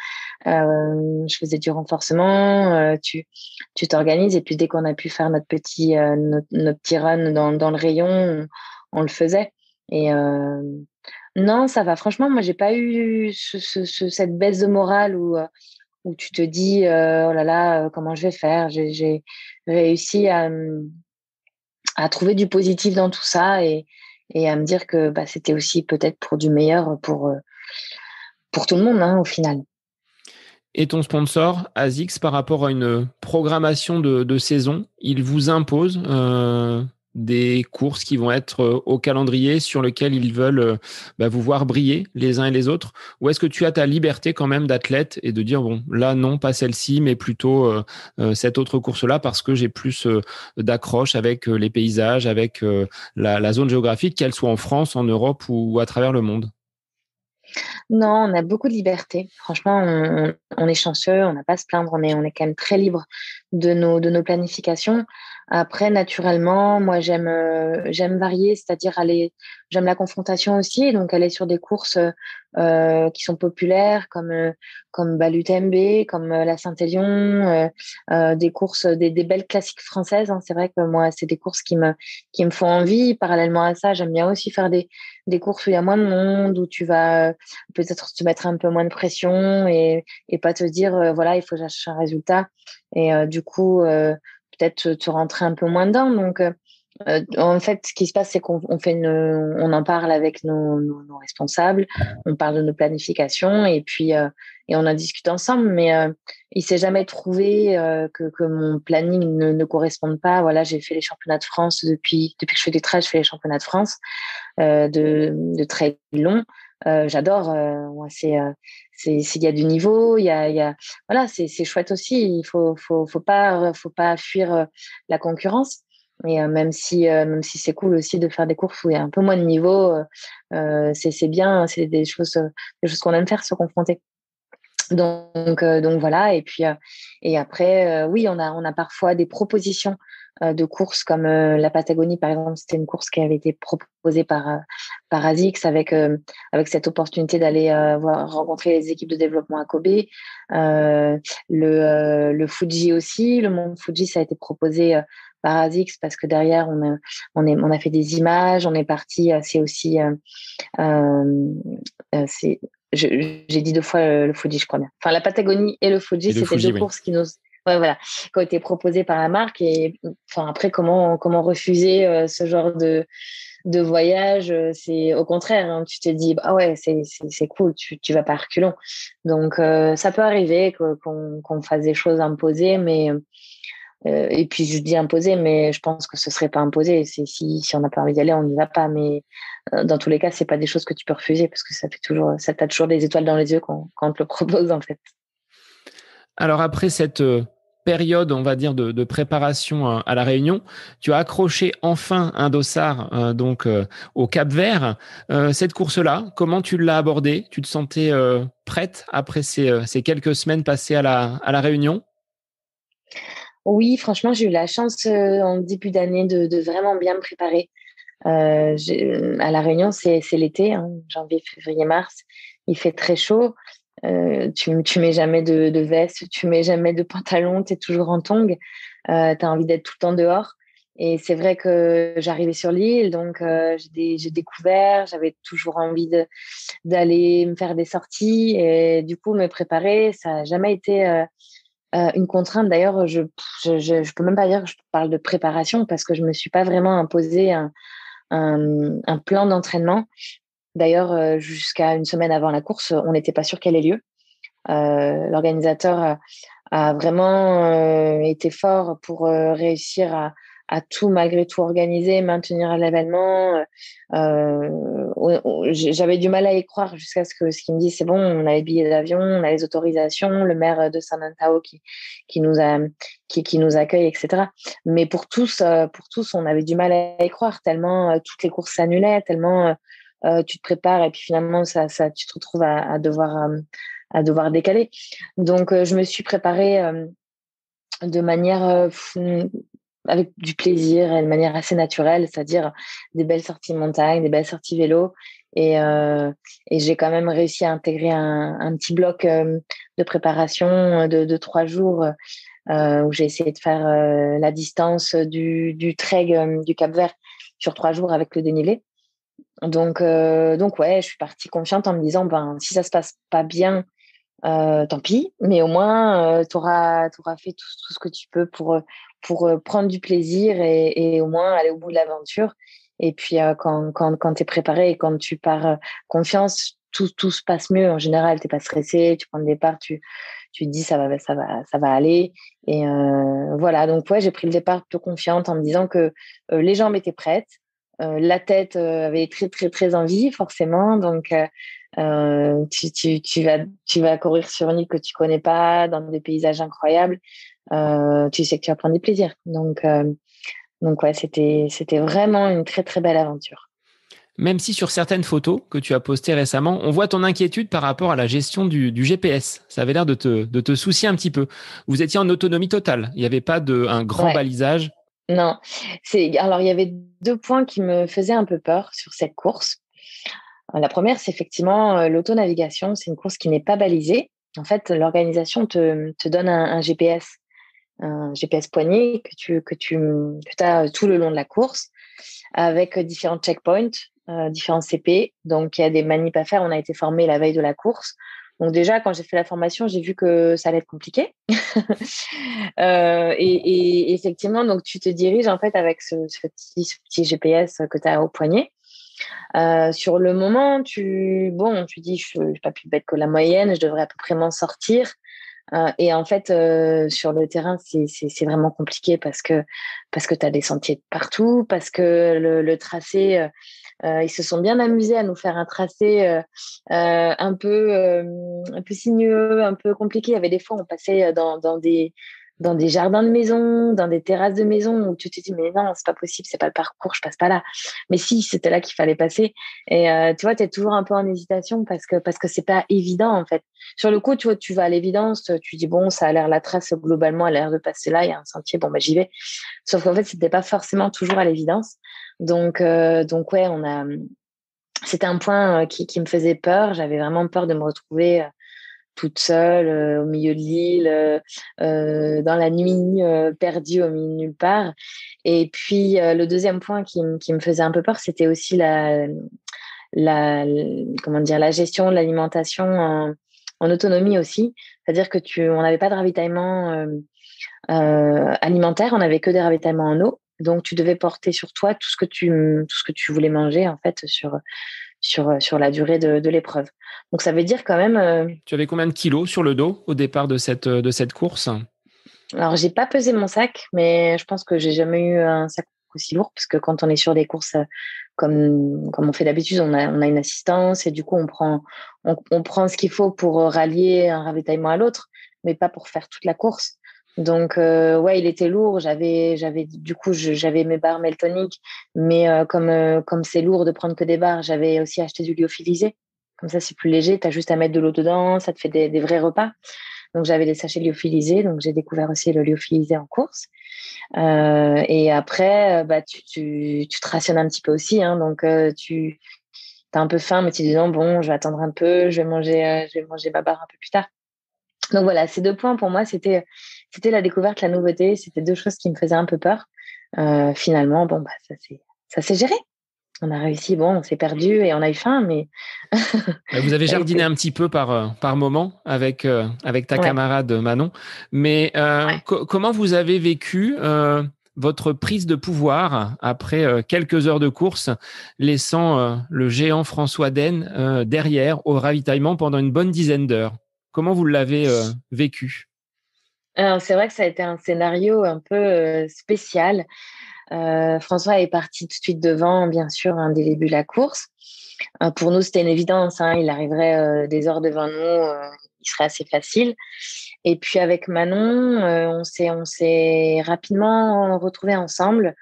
Je faisais du renforcement. Tu t'organises et puis dès qu'on a pu faire notre petit run dans le rayon, on le faisait. Et non, ça va. Franchement, moi, j'ai pas eu cette baisse de morale où tu te dis oh là là, comment je vais faire? J'ai réussi à trouver du positif dans tout ça et à me dire que bah, c'était aussi peut-être pour du meilleur pour tout le monde, hein, au final. Et ton sponsor, ASICS, par rapport à une programmation de saison, il vous impose des courses qui vont être au calendrier sur lequel ils veulent vous voir briller les uns et les autres? Ou est-ce que tu as ta liberté quand même d'athlète et de dire, bon, là, non, pas celle-ci, mais plutôt cette autre course-là parce que j'ai plus d'accroche avec les paysages, avec la zone géographique, qu'elle soit en France, en Europe ou à travers le monde? Non, on a beaucoup de liberté. Franchement, on est chanceux, on n'a pas à se plaindre, on est quand même très libre de nos planifications. Après, naturellement, moi, j'aime varier, c'est-à-dire j'aime la confrontation aussi, donc aller sur des courses qui sont populaires, comme l'UTMB, comme la Saint-Élion, des courses, des belles classiques françaises, hein. C'est vrai que moi, c'est des courses qui me font envie. Parallèlement à ça, j'aime bien aussi faire des courses où il y a moins de monde, où tu vas peut-être te mettre un peu moins de pression et pas te dire, voilà, il faut que j'achète un résultat. Et du coup, peut-être te rentrer un peu moins dedans. Donc, en fait, ce qui se passe, c'est on en parle avec nos responsables, on parle de nos planifications et on en discute ensemble. Mais il s'est jamais trouvé que mon planning ne corresponde pas. Voilà, j'ai fait les championnats de France depuis que je fais du trail, je fais les championnats de France de trail long. J'adore. Moi, s'il y a du niveau, voilà, c'est chouette aussi. Il faut pas fuir la concurrence. Et même si c'est cool aussi de faire des courses où il y a un peu moins de niveau, c'est bien, c'est des choses qu'on aime faire, se confronter. Donc voilà. Et puis et après, oui, on a parfois des propositions de courses comme la Patagonie, par exemple. C'était une course qui avait été proposée par ASICS avec cette opportunité d'aller rencontrer les équipes de développement à Kobe. Le Fuji aussi, le mont Fuji, ça a été proposé par ASICS parce que derrière, on a fait des images, on est parti. C'est aussi euh, c'est j'ai dit deux fois le Fuji, je crois bien. Enfin, la Patagonie et le Fuji, Et le c'était deux Fuji, oui. courses ouais, voilà, qui ont été proposées par la marque. Et enfin, après, comment refuser ce genre de voyage? C'est au contraire, hein, tu te dis, ah ouais, c'est cool, tu vas pas à reculons. Donc, ça peut arriver qu'on fasse des choses imposées, mais et puis je dis imposé, mais je pense que ce serait pas imposé. C'est si on n'a pas envie d'y aller, on n'y va pas. Mais dans tous les cas, c'est pas des choses que tu peux refuser parce que ça t'a toujours des étoiles dans les yeux quand on te le propose en fait. Alors après cette période, on va dire, de préparation à la Réunion, tu as accroché enfin un dossard au Cap-Vert. Cette course-là, comment tu l'as abordée? Tu te sentais prête après ces quelques semaines passées à la Réunion? Oui, franchement, j'ai eu la chance en début d'année de vraiment bien me préparer. À La Réunion, c'est l'été, hein, janvier, février, mars. Il fait très chaud. Tu mets jamais de veste, tu mets jamais de pantalon, tu es toujours en tongs. Tu as envie d'être tout le temps dehors. Et c'est vrai que j'arrivais sur l'île, donc j'ai découvert, j'avais toujours envie d'aller me faire des sorties. Et du coup, me préparer, ça n'a jamais été une contrainte. D'ailleurs, je peux même pas dire que je parle de préparation parce que je me suis pas vraiment imposé un plan d'entraînement. D'ailleurs, jusqu'à une semaine avant la course, on n'était pas sûr qu'elle ait lieu. L'organisateur a vraiment été fort pour réussir à tout, malgré tout, organiser, maintenir l'événement. J'avais du mal à y croire jusqu'à ce qu'il me dise c'est bon, on a les billets d'avion, on a les autorisations, le maire de San Antao qui nous a, qui nous accueille, etc. Mais pour tous, on avait du mal à y croire tellement toutes les courses s'annulaient, tellement tu te prépares et puis finalement tu te retrouves à devoir décaler. Donc, je me suis préparée de manière avec du plaisir et de manière assez naturelle, c'est-à-dire des belles sorties montagne, des belles sorties vélo. Et j'ai quand même réussi à intégrer un petit bloc de préparation de 3 jours où j'ai essayé de faire la distance du trek du Cap-Vert sur 3 jours avec le dénivelé. Donc ouais, je suis partie confiante en me disant, ben, si ça se passe pas bien, tant pis, mais au moins, tu auras fait tout ce que tu peux pour prendre du plaisir et au moins aller au bout de l'aventure. Et puis, quand tu es préparé et quand tu pars confiance, tout se passe mieux. En général, tu n'es pas stressé, tu prends le départ, tu te dis ça va aller. Et voilà, donc ouais, j'ai pris le départ plutôt confiante en me disant que les jambes étaient prêtes. La tête avait très, très, très envie, forcément. Donc, tu vas courir sur une île que tu connais pas, dans des paysages incroyables. Tu sais que tu vas prendre du plaisir. Donc ouais, c'était vraiment une très, très belle aventure. Même si sur certaines photos que tu as postées récemment, on voit ton inquiétude par rapport à la gestion du GPS. Ça avait l'air de te soucier un petit peu. Vous étiez en autonomie totale. Il n'y avait pas un grand Ouais, balisage. non. Alors, il y avait deux points qui me faisaient un peu peur sur cette course. La première, c'est effectivement l'autonavigation. C'est une course qui n'est pas balisée. En fait, l'organisation te donne un GPS poignet que as tout le long de la course avec différents checkpoints, différents CP. Donc, il y a des manips à faire. On a été formé la veille de la course. Donc déjà, quand j'ai fait la formation, j'ai vu que ça allait être compliqué. Et effectivement, donc tu te diriges en fait avec ce petit GPS que tu as au poignet. Sur le moment, tu dis, je suis pas plus bête que la moyenne, je devrais à peu près m'en sortir. Et en fait, sur le terrain, c'est vraiment compliqué parce que tu as des sentiers de partout, parce que le tracé, ils se sont bien amusés à nous faire un tracé un peu sinueux, un peu compliqué. Il y avait des fois, on passait dans dans des jardins de maison, dans des terrasses de maison où tu te dis, mais non, c'est pas possible, c'est pas le parcours, je passe pas là. Mais si, c'était là qu'il fallait passer. Et tu vois, tu es toujours un peu en hésitation parce que c'est pas évident, en fait. Sur le coup, tu vois, tu vas à l'évidence, tu dis, bon, ça a l'air, la trace, globalement, a l'air de passer là, il y a un sentier, bon, bah, j'y vais. Sauf qu'en fait, c'était pas forcément toujours à l'évidence. Donc ouais, c'était un point qui me faisait peur. J'avais vraiment peur de me retrouver toute seule au milieu de l'île, dans la nuit, perdue au milieu de nulle part. Et puis, le deuxième point qui me faisait un peu peur, c'était aussi la, comment dire, la gestion de l'alimentation en autonomie aussi. C'est-à-dire que on n'avait pas de ravitaillement alimentaire, on n'avait que des ravitaillements en eau. Donc, tu devais porter sur toi tout ce que tu voulais manger, en fait, sur la durée de l'épreuve. Donc, ça veut dire quand même. Tu avais combien de kilos sur le dos au départ de cette course? Alors, j'ai pas pesé mon sac, mais je pense que j'ai jamais eu un sac aussi lourd parce que quand on est sur des courses comme on fait d'habitude, on a une assistance et du coup, on prend ce qu'il faut pour rallier un ravitaillement à l'autre, mais pas pour faire toute la course. Donc, ouais, il était lourd. Du coup, j'avais mes barres Meltonic, mais comme c'est lourd de prendre que des barres, j'avais aussi acheté du lyophilisé. Comme ça, c'est plus léger. Tu as juste à mettre de l'eau dedans. Ça te fait des vrais repas. Donc, j'avais des sachets lyophilisés. Donc, j'ai découvert aussi le lyophilisé en course. Et après, bah, tu te rationnes un petit peu aussi. Hein, donc, tu as un peu faim, mais tu te dis non, bon, je vais attendre un peu. Je vais manger ma barre un peu plus tard. Donc, voilà, ces deux points pour moi, c'était la découverte, la nouveauté. C'était deux choses qui me faisaient un peu peur. Finalement, bon, bah, ça s'est géré. On a réussi. Bon, on s'est perdu et on a eu faim, mais Vous avez ça a jardiné été. un petit peu par moment avec ta Ouais. camarade Manon, mais Ouais. comment vous avez vécu votre prise de pouvoir après quelques heures de course, laissant le géant François Den derrière au ravitaillement pendant une bonne dizaine d'heures? Comment vous l'avez vécu? Alors, c'est vrai que ça a été un scénario un peu spécial. François est parti tout de suite devant, bien sûr, hein, dès le début de la course. Pour nous, c'était une évidence. Hein, il arriverait des heures devant nous, il serait assez facile. Et puis avec Manon, on s'est rapidement retrouvés ensemble.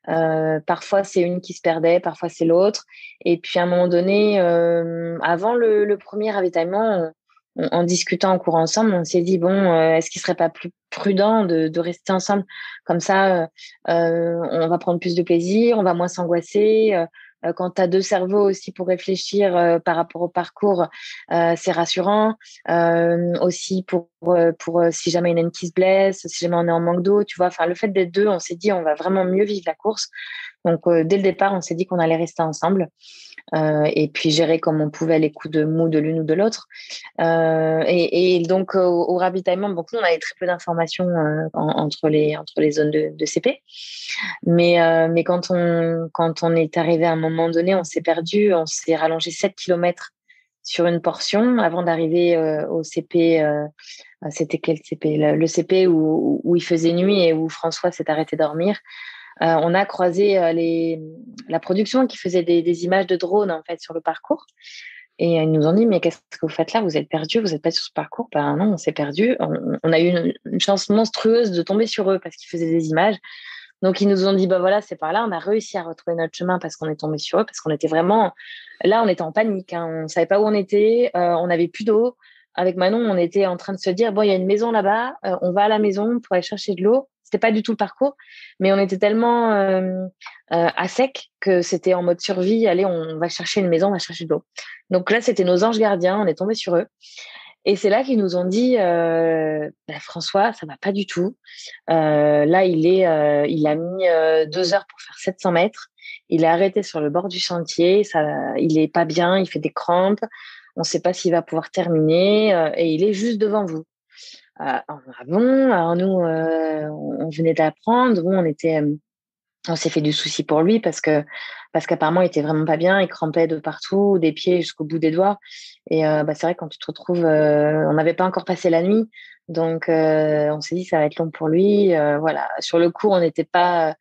Parfois, c'est une qui se perdait, parfois c'est l'autre. Et puis à un moment donné, avant le premier ravitaillement, en discutant en courant ensemble, on s'est dit, bon, est-ce qu'il serait pas plus prudent de rester ensemble comme ça, on va prendre plus de plaisir, on va moins s'angoisser. Quand tu as deux cerveaux aussi pour réfléchir par rapport au parcours, c'est rassurant. Aussi pour si jamais il y en a une qui se blesse, si jamais on est en manque d'eau, tu vois. Enfin, le fait d'être deux, on s'est dit on va vraiment mieux vivre la course. Donc dès le départ, on s'est dit qu'on allait rester ensemble et puis gérer comme on pouvait les coups de mou de l'une ou de l'autre. Et donc au ravitaillement, donc nous on avait très peu d'informations entre les zones de CP. Mais quand on est arrivé à un moment donné, on s'est perdu, on s'est rallongé 7 kilomètres sur une portion avant d'arriver au CP. C'était quel CP? Le CP où il faisait nuit et où François s'est arrêté dormir. On a croisé la production qui faisait des images de drone en fait sur le parcours. Et ils nous ont dit, mais qu'est-ce que vous faites là? Vous êtes perdus, vous n'êtes pas sur ce parcours? Ben non, on s'est perdus. On a eu une chance monstrueuse de tomber sur eux parce qu'ils faisaient des images. Donc, ils nous ont dit, bah voilà, c'est par là. On a réussi à retrouver notre chemin parce qu'on est tombé sur eux, parce qu'on était vraiment, là, on était en panique. Hein. On ne savait pas où on était. On n'avait plus d'eau. Avec Manon, on était en train de se dire, bon, il y a une maison là-bas. On va à la maison pour aller chercher de l'eau. C'était pas du tout le parcours, mais on était tellement à sec que c'était en mode survie. Allez, on va chercher une maison, on va chercher de l'eau. Donc là, c'était nos anges gardiens. On est tombé sur eux. Et c'est là qu'ils nous ont dit, bah, François, ça va pas du tout. Là, il a mis 2 heures pour faire 700 mètres. Il est arrêté sur le bord du sentier. Il est pas bien. Il fait des crampes. On ne sait pas s'il va pouvoir terminer. Et il est juste devant vous. Ah bon, alors nous, on venait d'apprendre. Bon, on s'est fait du souci pour lui parce qu'apparemment il était vraiment pas bien, il crampait de partout, des pieds jusqu'au bout des doigts. Et bah, c'est vrai quand tu te retrouves, on n'avait pas encore passé la nuit, donc on s'est dit ça va être long pour lui. Voilà, sur le coup on n'était pas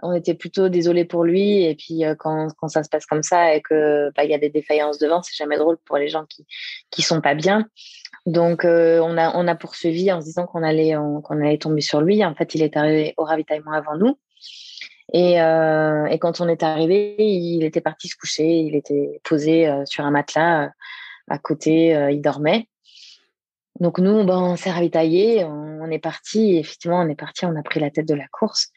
on était plutôt désolé pour lui. Et puis quand ça se passe comme ça et que il y a des défaillances devant, c'est jamais drôle pour les gens qui sont pas bien. Donc on a poursuivi en se disant qu'on allait tomber sur lui. En fait, il est arrivé au ravitaillement avant nous. Et quand on est arrivé, il était parti se coucher. Il était posé sur un matelas à côté. Il dormait. Donc nous, on s'est ravitaillé, on est parti. Effectivement, on est parti, on a pris la tête de la course.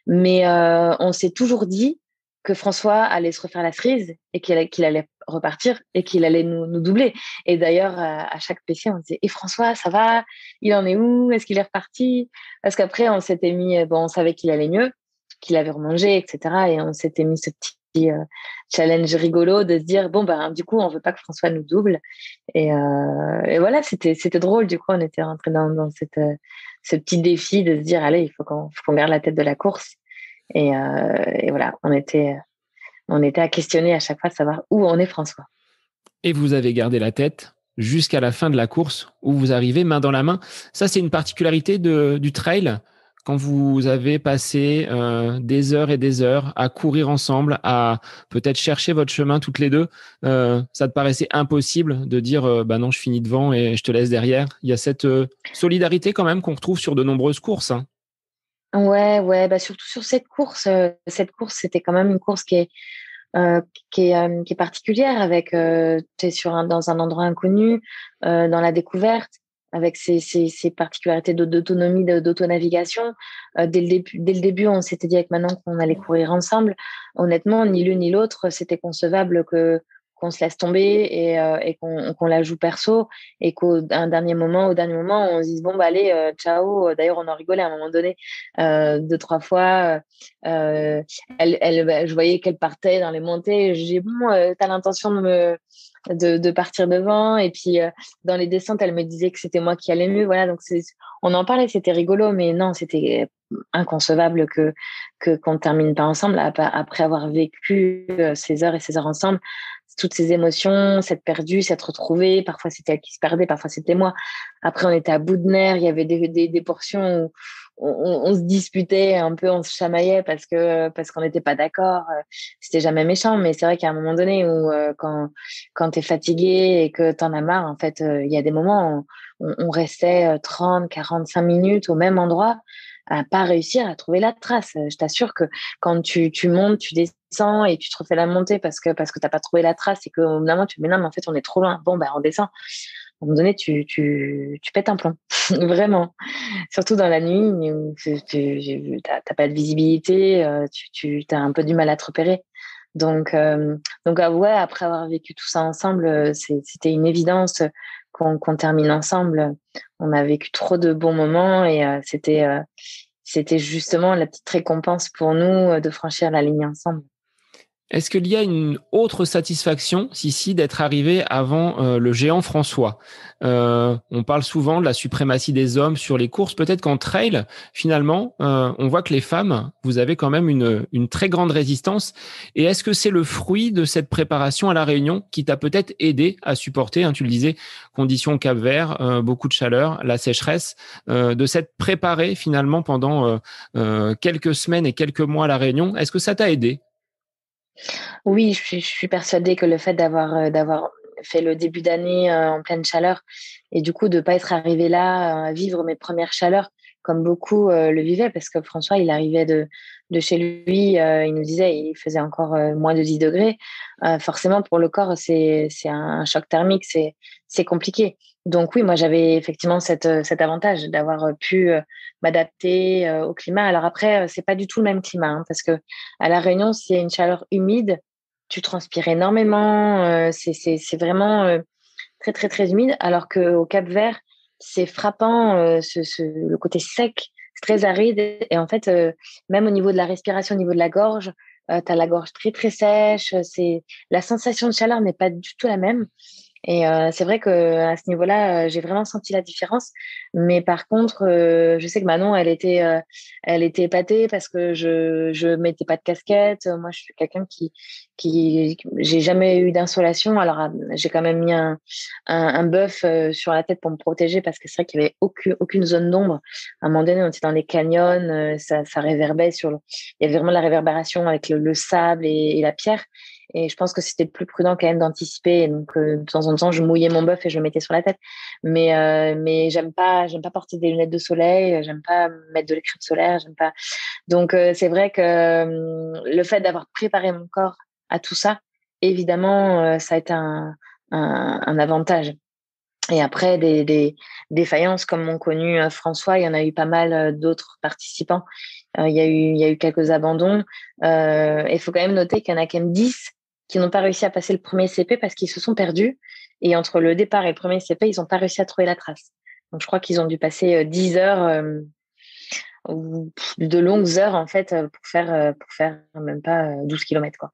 Mais on s'est toujours dit que François allait se refaire la cerise et qu'il allait repartir et qu'il allait nous doubler. Et d'ailleurs, à chaque PC, on disait, et François, ça va? Il en est où? Est-ce qu'il est reparti? Parce qu'après, on s'était mis, on savait qu'il allait mieux, qu'il avait remangé, etc. Et on s'était mis ce petit challenge rigolo de se dire, du coup, on veut pas que François nous double. Et voilà, c'était drôle. Du coup, on était rentré dans ce petit défi de se dire, allez, il faut qu'on garde la tête de la course. Et voilà, on était à questionner à chaque fois de savoir où en est François. Et vous avez gardé la tête jusqu'à la fin de la course où vous arrivez main dans la main. Ça, c'est une particularité du trail. Quand vous avez passé des heures et des heures à courir ensemble, à peut-être chercher votre chemin toutes les deux, ça te paraissait impossible de dire non, je finis devant et je te laisse derrière. Il y a cette solidarité quand même qu'on retrouve sur de nombreuses courses. Hein. Ouais, surtout sur cette course. Cette course, c'était quand même une course qui est particulière avec tu es dans un endroit inconnu, dans la découverte, avec ses particularités d'autonomie, d'autonavigation. Dès le début, on s'était dit avec Manon qu'on allait courir ensemble. Honnêtement, ni l'une ni l'autre, c'était concevable qu'on se laisse tomber et qu'on la joue perso et au dernier moment, on se dise allez, ciao. D'ailleurs, on en rigolait à un moment donné 2-3 fois. Je voyais qu'elle partait dans les montées. Je dis t'as l'intention de partir devant, et puis dans les descentes, elle me disait que c'était moi qui allais mieux. Voilà, donc on en parlait, c'était rigolo, mais non, c'était inconcevable qu'on termine pas ensemble après avoir vécu ces heures et ces heures ensemble. Toutes ces émotions, s'être perdu, s'être retrouvé. Parfois, c'était elle qui se perdait, parfois, c'était moi. Après, on était à bout de nerfs. Il y avait des portions où on se disputait un peu, on se chamaillait parce qu'on n'était pas d'accord. C'était jamais méchant, mais c'est vrai qu'à un moment donné où quand tu es fatigué et que tu en as marre, en fait, il y a des moments où on restait 30, 45 minutes au même endroit à pas réussir à trouver la trace. Je t'assure que quand tu montes, tu descends et tu te refais la montée parce que t'as pas trouvé la trace et que au bout d'un moment tu te dis mais non, mais en fait on est trop loin. On descend. À un moment donné, tu pètes un plomb. Vraiment. Surtout dans la nuit où t'as pas de visibilité, tu as un peu du mal à te repérer. Donc ouais, après avoir vécu tout ça ensemble, c'était une évidence qu'on termine ensemble. On a vécu trop de bons moments et c'était justement la petite récompense pour nous de franchir la ligne ensemble. Est-ce qu'il y a une autre satisfaction, Sissi, d'être arrivé avant le géant François? On parle souvent de la suprématie des hommes sur les courses. Peut-être qu'en trail, finalement, on voit que les femmes, vous avez quand même une très grande résistance. Et est-ce que c'est le fruit de cette préparation à La Réunion qui t'a peut-être aidé à supporter, tu le disais, conditions au Cap-Vert, beaucoup de chaleur, la sécheresse, de s'être préparé finalement pendant quelques semaines et quelques mois à La Réunion? Est-ce que ça t'a aidé? Oui, je suis persuadée que le fait d'avoir fait le début d'année en pleine chaleur et du coup de pas être arrivée là à vivre mes premières chaleurs comme beaucoup le vivaient, parce que François, il arrivait de chez lui, il nous disait il faisait encore moins de 10 degrés. Forcément, pour le corps, c'est un choc thermique, c'est compliqué. Donc oui, moi j'avais effectivement cet avantage d'avoir pu m'adapter au climat. Alors après, c'est pas du tout le même climat, hein, parce que à La Réunion, c'est une chaleur humide, tu transpires énormément, c'est vraiment très, très, très humide, alors qu'au Cap-Vert, c'est frappant, le côté sec, c'est très aride. Et en fait, même au niveau de la respiration, au niveau de la gorge, tu as la gorge très, très sèche. La sensation de chaleur n'est pas du tout la même. Et c'est vrai que à ce niveau-là, j'ai vraiment senti la différence. Mais par contre, je sais que Manon, elle était épatée parce que je mettais pas de casquette. Moi, je suis quelqu'un j'ai jamais eu d'insolation. Alors, j'ai quand même mis un buff sur la tête pour me protéger parce que c'est vrai qu'il y avait aucune zone d'ombre. À un moment donné, on était dans les canyons, ça réverbait il y avait vraiment la réverbération avec le sable et la pierre. Et je pense que c'était plus prudent quand même d'anticiper. Et donc, de temps en temps, je mouillais mon bœuf et je le mettais sur la tête. Mais j'aime pas porter des lunettes de soleil. J'aime pas mettre de la crème solaire. J'aime pas. Donc, c'est vrai que le fait d'avoir préparé mon corps à tout ça, évidemment, ça a été un avantage. Et après, des défaillances comme m'ont connu François, il y en a eu pas mal d'autres participants. Il y a eu quelques abandons. Il faut quand même noter qu'il y en a quand même 10 qui n'ont pas réussi à passer le premier CP parce qu'ils se sont perdus. Et entre le départ et le premier CP, ils n'ont pas réussi à trouver la trace. Donc, je crois qu'ils ont dû passer 10 heures ou de longues heures, en fait, pour faire même pas 12 kilomètres, quoi.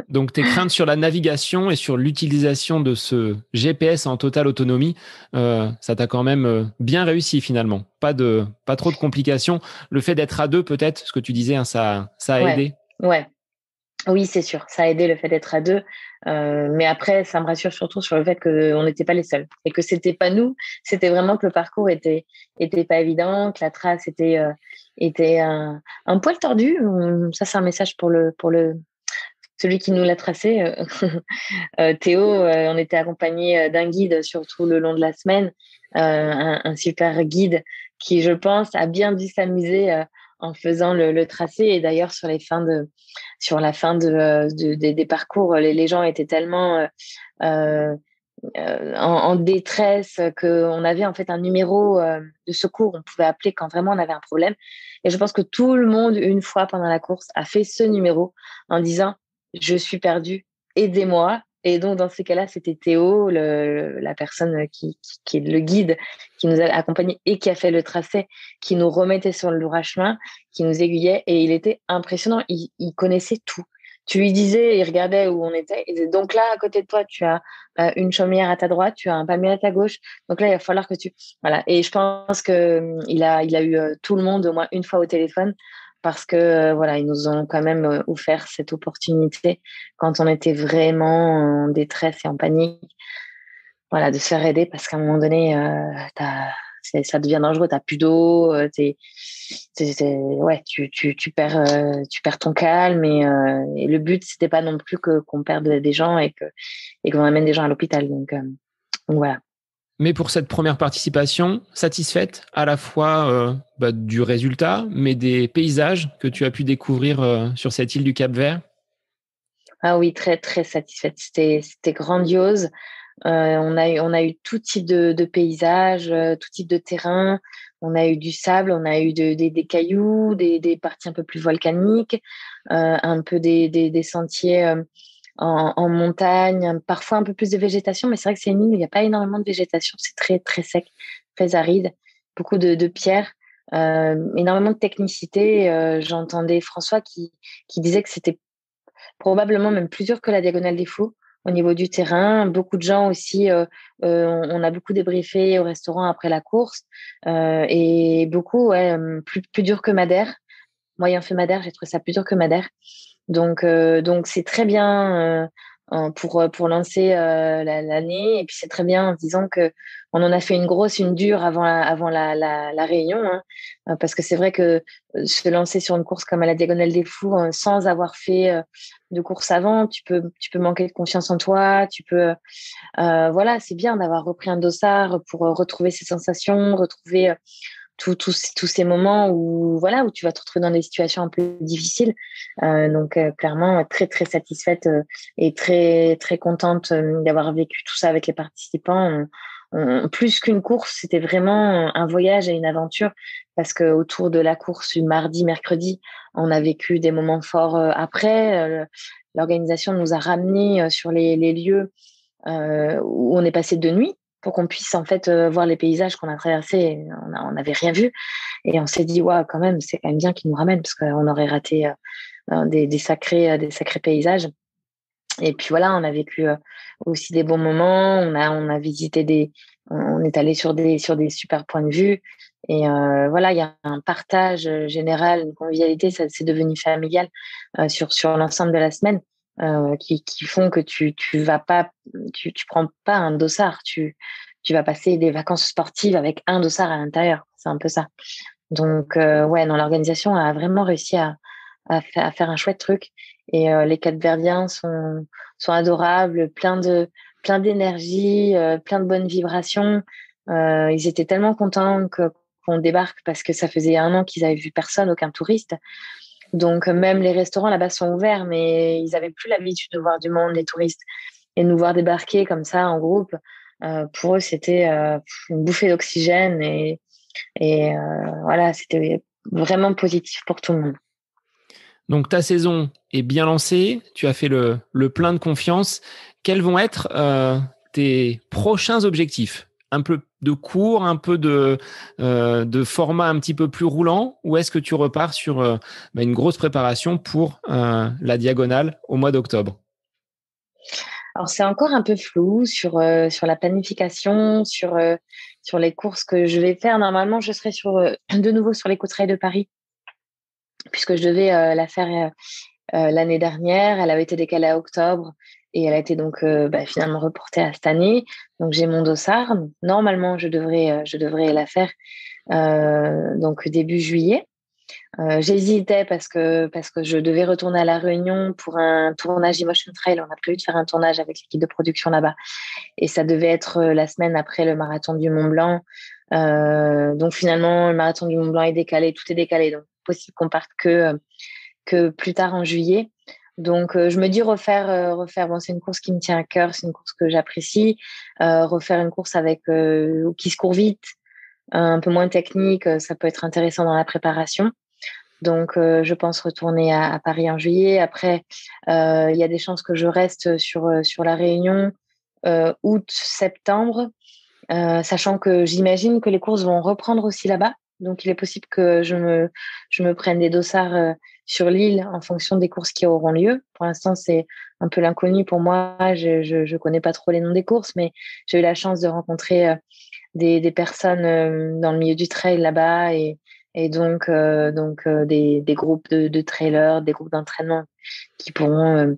Donc, tes craintes sur la navigation et sur l'utilisation de ce GPS en totale autonomie, ça t'a quand même bien réussi finalement. Pas trop de complications. Le fait d'être à deux, peut-être, ce que tu disais, hein, ça a Ouais, aidé. ouais. Oui, c'est sûr. Ça a aidé le fait d'être à deux. Mais après, ça me rassure surtout sur le fait qu'on n'était pas les seuls et que c'était pas nous. C'était vraiment que le parcours était pas évident, que la trace était un poil tordu. Ça, c'est un message pour celui qui nous l'a tracé. Théo, on était accompagné d'un guide sur tout le long de la semaine, un super guide qui, je pense, a bien dû s'amuser en faisant le tracé. Et d'ailleurs, sur la fin des parcours, les gens étaient tellement euh, en détresse qu'on avait en fait un numéro de secours. On pouvait appeler quand vraiment on avait un problème. Et je pense que tout le monde, une fois pendant la course, a fait ce numéro en disant je suis perdu, aidez-moi. Et donc, dans ces cas-là, c'était Théo, la personne qui est le guide, qui nous a accompagnés et qui a fait le tracé, qui nous remettait sur le droit chemin, qui nous aiguillait. Et il était impressionnant. Il connaissait tout. Tu lui disais, il regardait où on était. Il disait, donc là, à côté de toi, tu as une chaumière à ta droite, tu as un palmier à ta gauche. Donc là, il va falloir que tu... Voilà. Et je pense que il a eu tout le monde au moins une fois au téléphone parce que voilà, ils nous ont quand même offert cette opportunité quand on était vraiment en détresse et en panique, voilà, de se faire aider parce qu'à un moment donné, ça devient dangereux, t'as plus d'eau, ouais, tu perds ton calme et le but c'était pas non plus qu'on perde des gens et qu'on amène des gens à l'hôpital, donc voilà. Mais pour cette première participation, satisfaite à la fois du résultat, mais des paysages que tu as pu découvrir sur cette île du Cap-Vert. Ah oui, très très satisfaite. C'était grandiose. On a eu tout type de paysages, tout type de terrain. On a eu du sable, on a eu des cailloux, des parties un peu plus volcaniques, un peu des sentiers en montagne, parfois un peu plus de végétation, mais c'est vrai que c'est une île où il n'y a pas énormément de végétation. C'est très, très sec, très aride, beaucoup de pierres, énormément de technicité. J'entendais François qui disait que c'était probablement même plus dur que la Diagonale des Fous au niveau du terrain. Beaucoup de gens aussi, on a beaucoup débriefé au restaurant après la course et beaucoup, ouais, plus dur que Madère. Moi, ayant fait Madère, j'ai trouvé ça plus dur que Madère. Donc c'est très bien pour lancer l'année. Et puis c'est très bien en se disant que on en a fait une grosse, une dure avant la réunion. Hein. Parce que c'est vrai que se lancer sur une course comme à la Diagonale des Fous sans avoir fait de course avant, tu peux manquer de confiance en toi. Voilà, c'est bien d'avoir repris un dossard pour retrouver ses sensations, retrouver tous ces moments où voilà où tu vas te retrouver dans des situations un peu difficiles. Donc clairement très très satisfaite et très très contente d'avoir vécu tout ça avec les participants. Plus qu'une course, c'était vraiment un voyage et une aventure parce que autour de la course du mardi, mercredi, on a vécu des moments forts après. L'organisation nous a ramenés sur les lieux où on est passé de nuit pour qu'on puisse en fait voir les paysages qu'on a traversés. On n'avait rien vu et on s'est dit ouais quand même c'est quand même bien qu'ils nous ramènent parce qu'on aurait raté des sacrés paysages. Et puis voilà, on a vécu aussi des bons moments. On a visité on est allé sur des super points de vue. Et voilà, il y a un partage général, une convivialité, ça c'est devenu familial sur l'ensemble de la semaine, qui font que tu vas pas, tu prends pas un dossard, tu vas passer des vacances sportives avec un dossard à l'intérieur. C'est un peu ça. Donc ouais, non, l'organisation a vraiment réussi à faire un chouette truc. Et les Capverdiens sont adorables, plein d'énergie, plein de bonnes vibrations. Ils étaient tellement contents qu'on débarque parce que ça faisait 1 an qu'ils avaient vu personne, aucun touriste. Donc même les restaurants là-bas sont ouverts, mais ils avaient plus l'habitude de voir du monde, les touristes, et nous voir débarquer comme ça en groupe. Pour eux, c'était une bouffée d'oxygène et voilà, c'était vraiment positif pour tout le monde. Donc, ta saison est bien lancée. Tu as fait le plein de confiance. Quels vont être tes prochains objectifs? Un peu de cours, un peu de format un petit peu plus roulant, ou est-ce que tu repars sur une grosse préparation pour la diagonale au mois d'octobre? Alors, c'est encore un peu flou sur la planification, sur les courses que je vais faire. Normalement, je serai de nouveau sur les côtes de Paris, puisque je devais la faire l'année dernière. Elle avait été décalée à octobre et elle a été donc finalement reportée à cette année. Donc, j'ai mon dossard. Normalement, je devrais la faire donc début juillet. J'hésitais parce que je devais retourner à La Réunion pour un tournage Emotion Trail. On a prévu de faire un tournage avec l'équipe de production là-bas. Et ça devait être la semaine après le marathon du Mont Blanc. Donc finalement, le marathon du Mont Blanc est décalé, tout est décalé. Donc possible qu'on parte que plus tard en juillet. Donc je me dis refaire. Bon, c'est une course qui me tient à cœur, c'est une course que j'apprécie. Refaire une course qui se court vite, un peu moins technique, ça peut être intéressant dans la préparation. Donc, je pense retourner à Paris en juillet. Après, il y a des chances que je reste sur la Réunion août, septembre, sachant que j'imagine que les courses vont reprendre aussi là-bas. Donc, il est possible que je me prenne des dossards sur l'île en fonction des courses qui auront lieu. Pour l'instant, c'est un peu l'inconnu pour moi. Je connais pas trop les noms des courses, mais j'ai eu la chance de rencontrer des personnes dans le milieu du trail là-bas et donc des groupes de trailers, des groupes d'entraînement qui pourront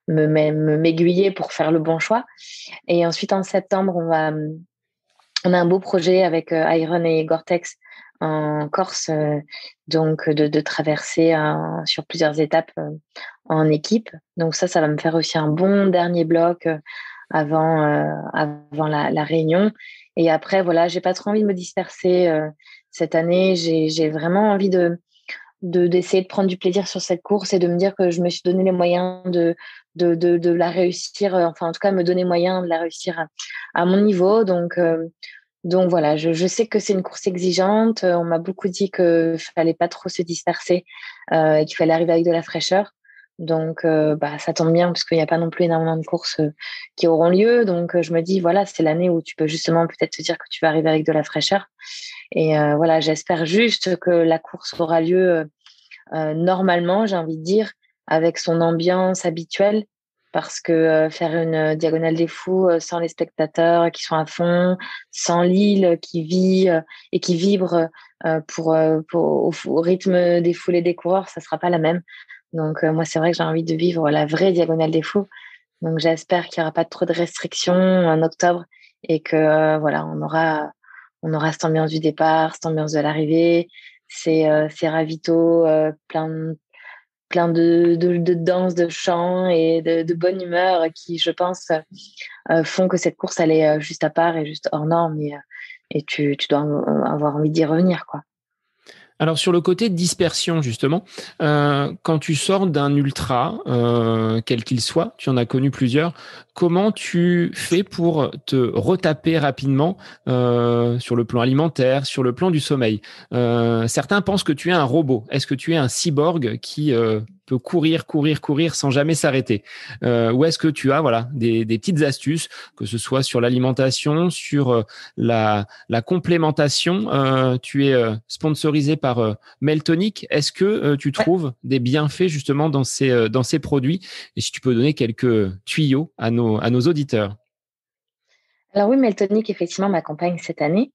m'aiguiller pour faire le bon choix. Et ensuite, en septembre, on a un beau projet avec Iron et Gore-Tex en Corse, donc de traverser sur plusieurs étapes en équipe. Donc ça va me faire aussi un bon dernier bloc avant la réunion. Et après, voilà, j'ai pas trop envie de me disperser cette année. J'ai vraiment envie d'essayer de prendre du plaisir sur cette course et de me dire que je me suis donné les moyens de la réussir, enfin en tout cas me donner moyen de la réussir à mon niveau. Donc voilà, je sais que c'est une course exigeante. On m'a beaucoup dit qu'il fallait pas trop se disperser et qu'il fallait arriver avec de la fraîcheur. Donc ça tombe bien parce qu'il n'y a pas non plus énormément de courses qui auront lieu. Donc je me dis voilà, c'est l'année où tu peux justement peut-être te dire que tu vas arriver avec de la fraîcheur. Et voilà, j'espère juste que la course aura lieu normalement, j'ai envie de dire, avec son ambiance habituelle, parce que faire une Diagonale des Fous sans les spectateurs qui sont à fond, sans l'île qui vit et qui vibre au rythme des foules et des coureurs, ça sera pas la même. Donc moi, c'est vrai que j'ai envie de vivre la vraie Diagonale des Fous. Donc j'espère qu'il y aura pas trop de restrictions en octobre et que voilà, on aura cette ambiance du départ, cette ambiance de l'arrivée, ces ravitaux plein de danse, de chants et de bonne humeur qui, je pense, font que cette course, elle est juste à part et juste hors norme et tu dois avoir envie d'y revenir, quoi. Alors sur le côté dispersion justement, quand tu sors d'un ultra, quel qu'il soit, tu en as connu plusieurs, comment tu fais pour te retaper rapidement sur le plan alimentaire, sur le plan du sommeil? Certains pensent que tu es un robot. Est-ce que tu es un cyborg qui peut courir sans jamais s'arrêter. Ou est-ce que tu as des petites astuces, que ce soit sur l'alimentation, sur la complémentation. Tu es sponsorisé par Meltonic. Est-ce que tu Ouais. trouves des bienfaits justement dans ces produits? Et si tu peux donner quelques tuyaux à nos auditeurs. Alors oui, Meltonic, effectivement, m'accompagne cette année.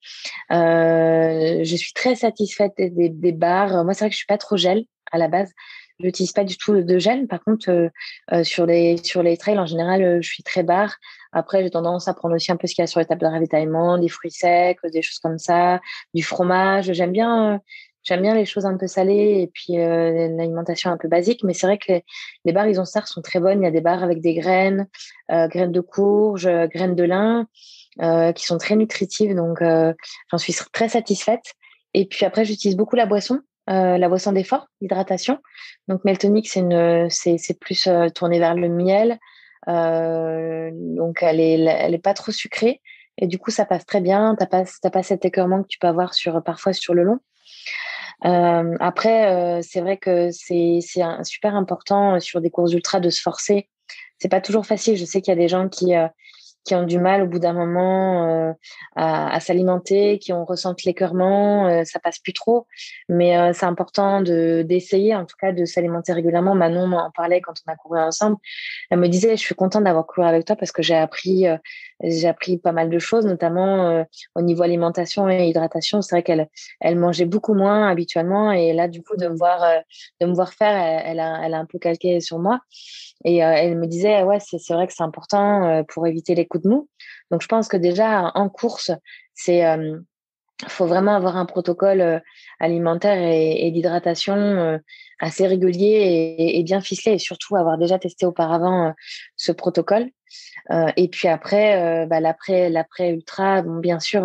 Je suis très satisfaite des barres. Moi, c'est vrai que je suis pas trop gel à la base. Je n'utilise pas du tout de gel. Par contre, sur les trails, en général, je suis très barre. Après, j'ai tendance à prendre aussi un peu ce qu'il y a sur les tables de ravitaillement, des fruits secs, des choses comme ça, du fromage. J'aime bien les choses un peu salées et puis l'alimentation un peu basique. Mais c'est vrai que les barres Isonstar sont très bonnes. Il y a des barres avec des graines, graines de courge, graines de lin, qui sont très nutritives. Donc, j'en suis très satisfaite. Et puis après, j'utilise beaucoup la boisson d'effort, l'hydratation. Donc, Meltonic, c'est plus tourné vers le miel. Donc, elle est pas trop sucrée. Et du coup, ça passe très bien. T'as pas cet écœurement que tu peux avoir parfois sur le long. Après, c'est vrai que c'est super important sur des courses ultra de se forcer. C'est pas toujours facile. Je sais qu'il y a des gens qui ont du mal au bout d'un moment à s'alimenter, qui ont ressenti l'écœurement, ça passe plus trop. Mais c'est important d'essayer, en tout cas, de s'alimenter régulièrement. Manon m'en parlait quand on a couru ensemble. Elle me disait, je suis contente d'avoir couru avec toi parce que j'ai appris pas mal de choses, notamment au niveau alimentation et hydratation. C'est vrai qu'elle mangeait beaucoup moins habituellement et là, du coup, de me voir faire, elle a un peu calqué sur moi. Et elle me disait, ouais, c'est vrai que c'est important pour éviter les coups de mou. Donc, je pense que déjà, en course, faut vraiment avoir un protocole alimentaire et d'hydratation assez régulier et bien ficelé et surtout avoir déjà testé auparavant ce protocole. Et puis après, l'après ultra, bon, bien sûr,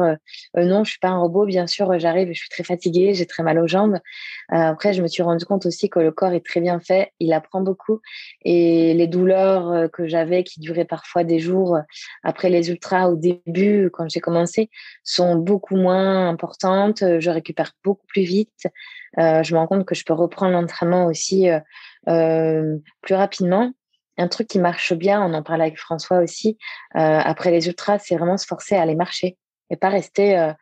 non, je suis pas un robot. Bien sûr, j'arrive, je suis très fatiguée, j'ai très mal aux jambes. Après, je me suis rendu compte aussi que le corps est très bien fait, il apprend beaucoup. Et les douleurs que j'avais, qui duraient parfois des jours après les ultras au début, quand j'ai commencé, sont beaucoup moins importantes. Je récupère beaucoup plus vite. Je me rends compte que je peux reprendre l'entraînement aussi plus rapidement. Un truc qui marche bien, on en parlait avec François aussi, après les ultras, c'est vraiment se forcer à aller marcher et pas rester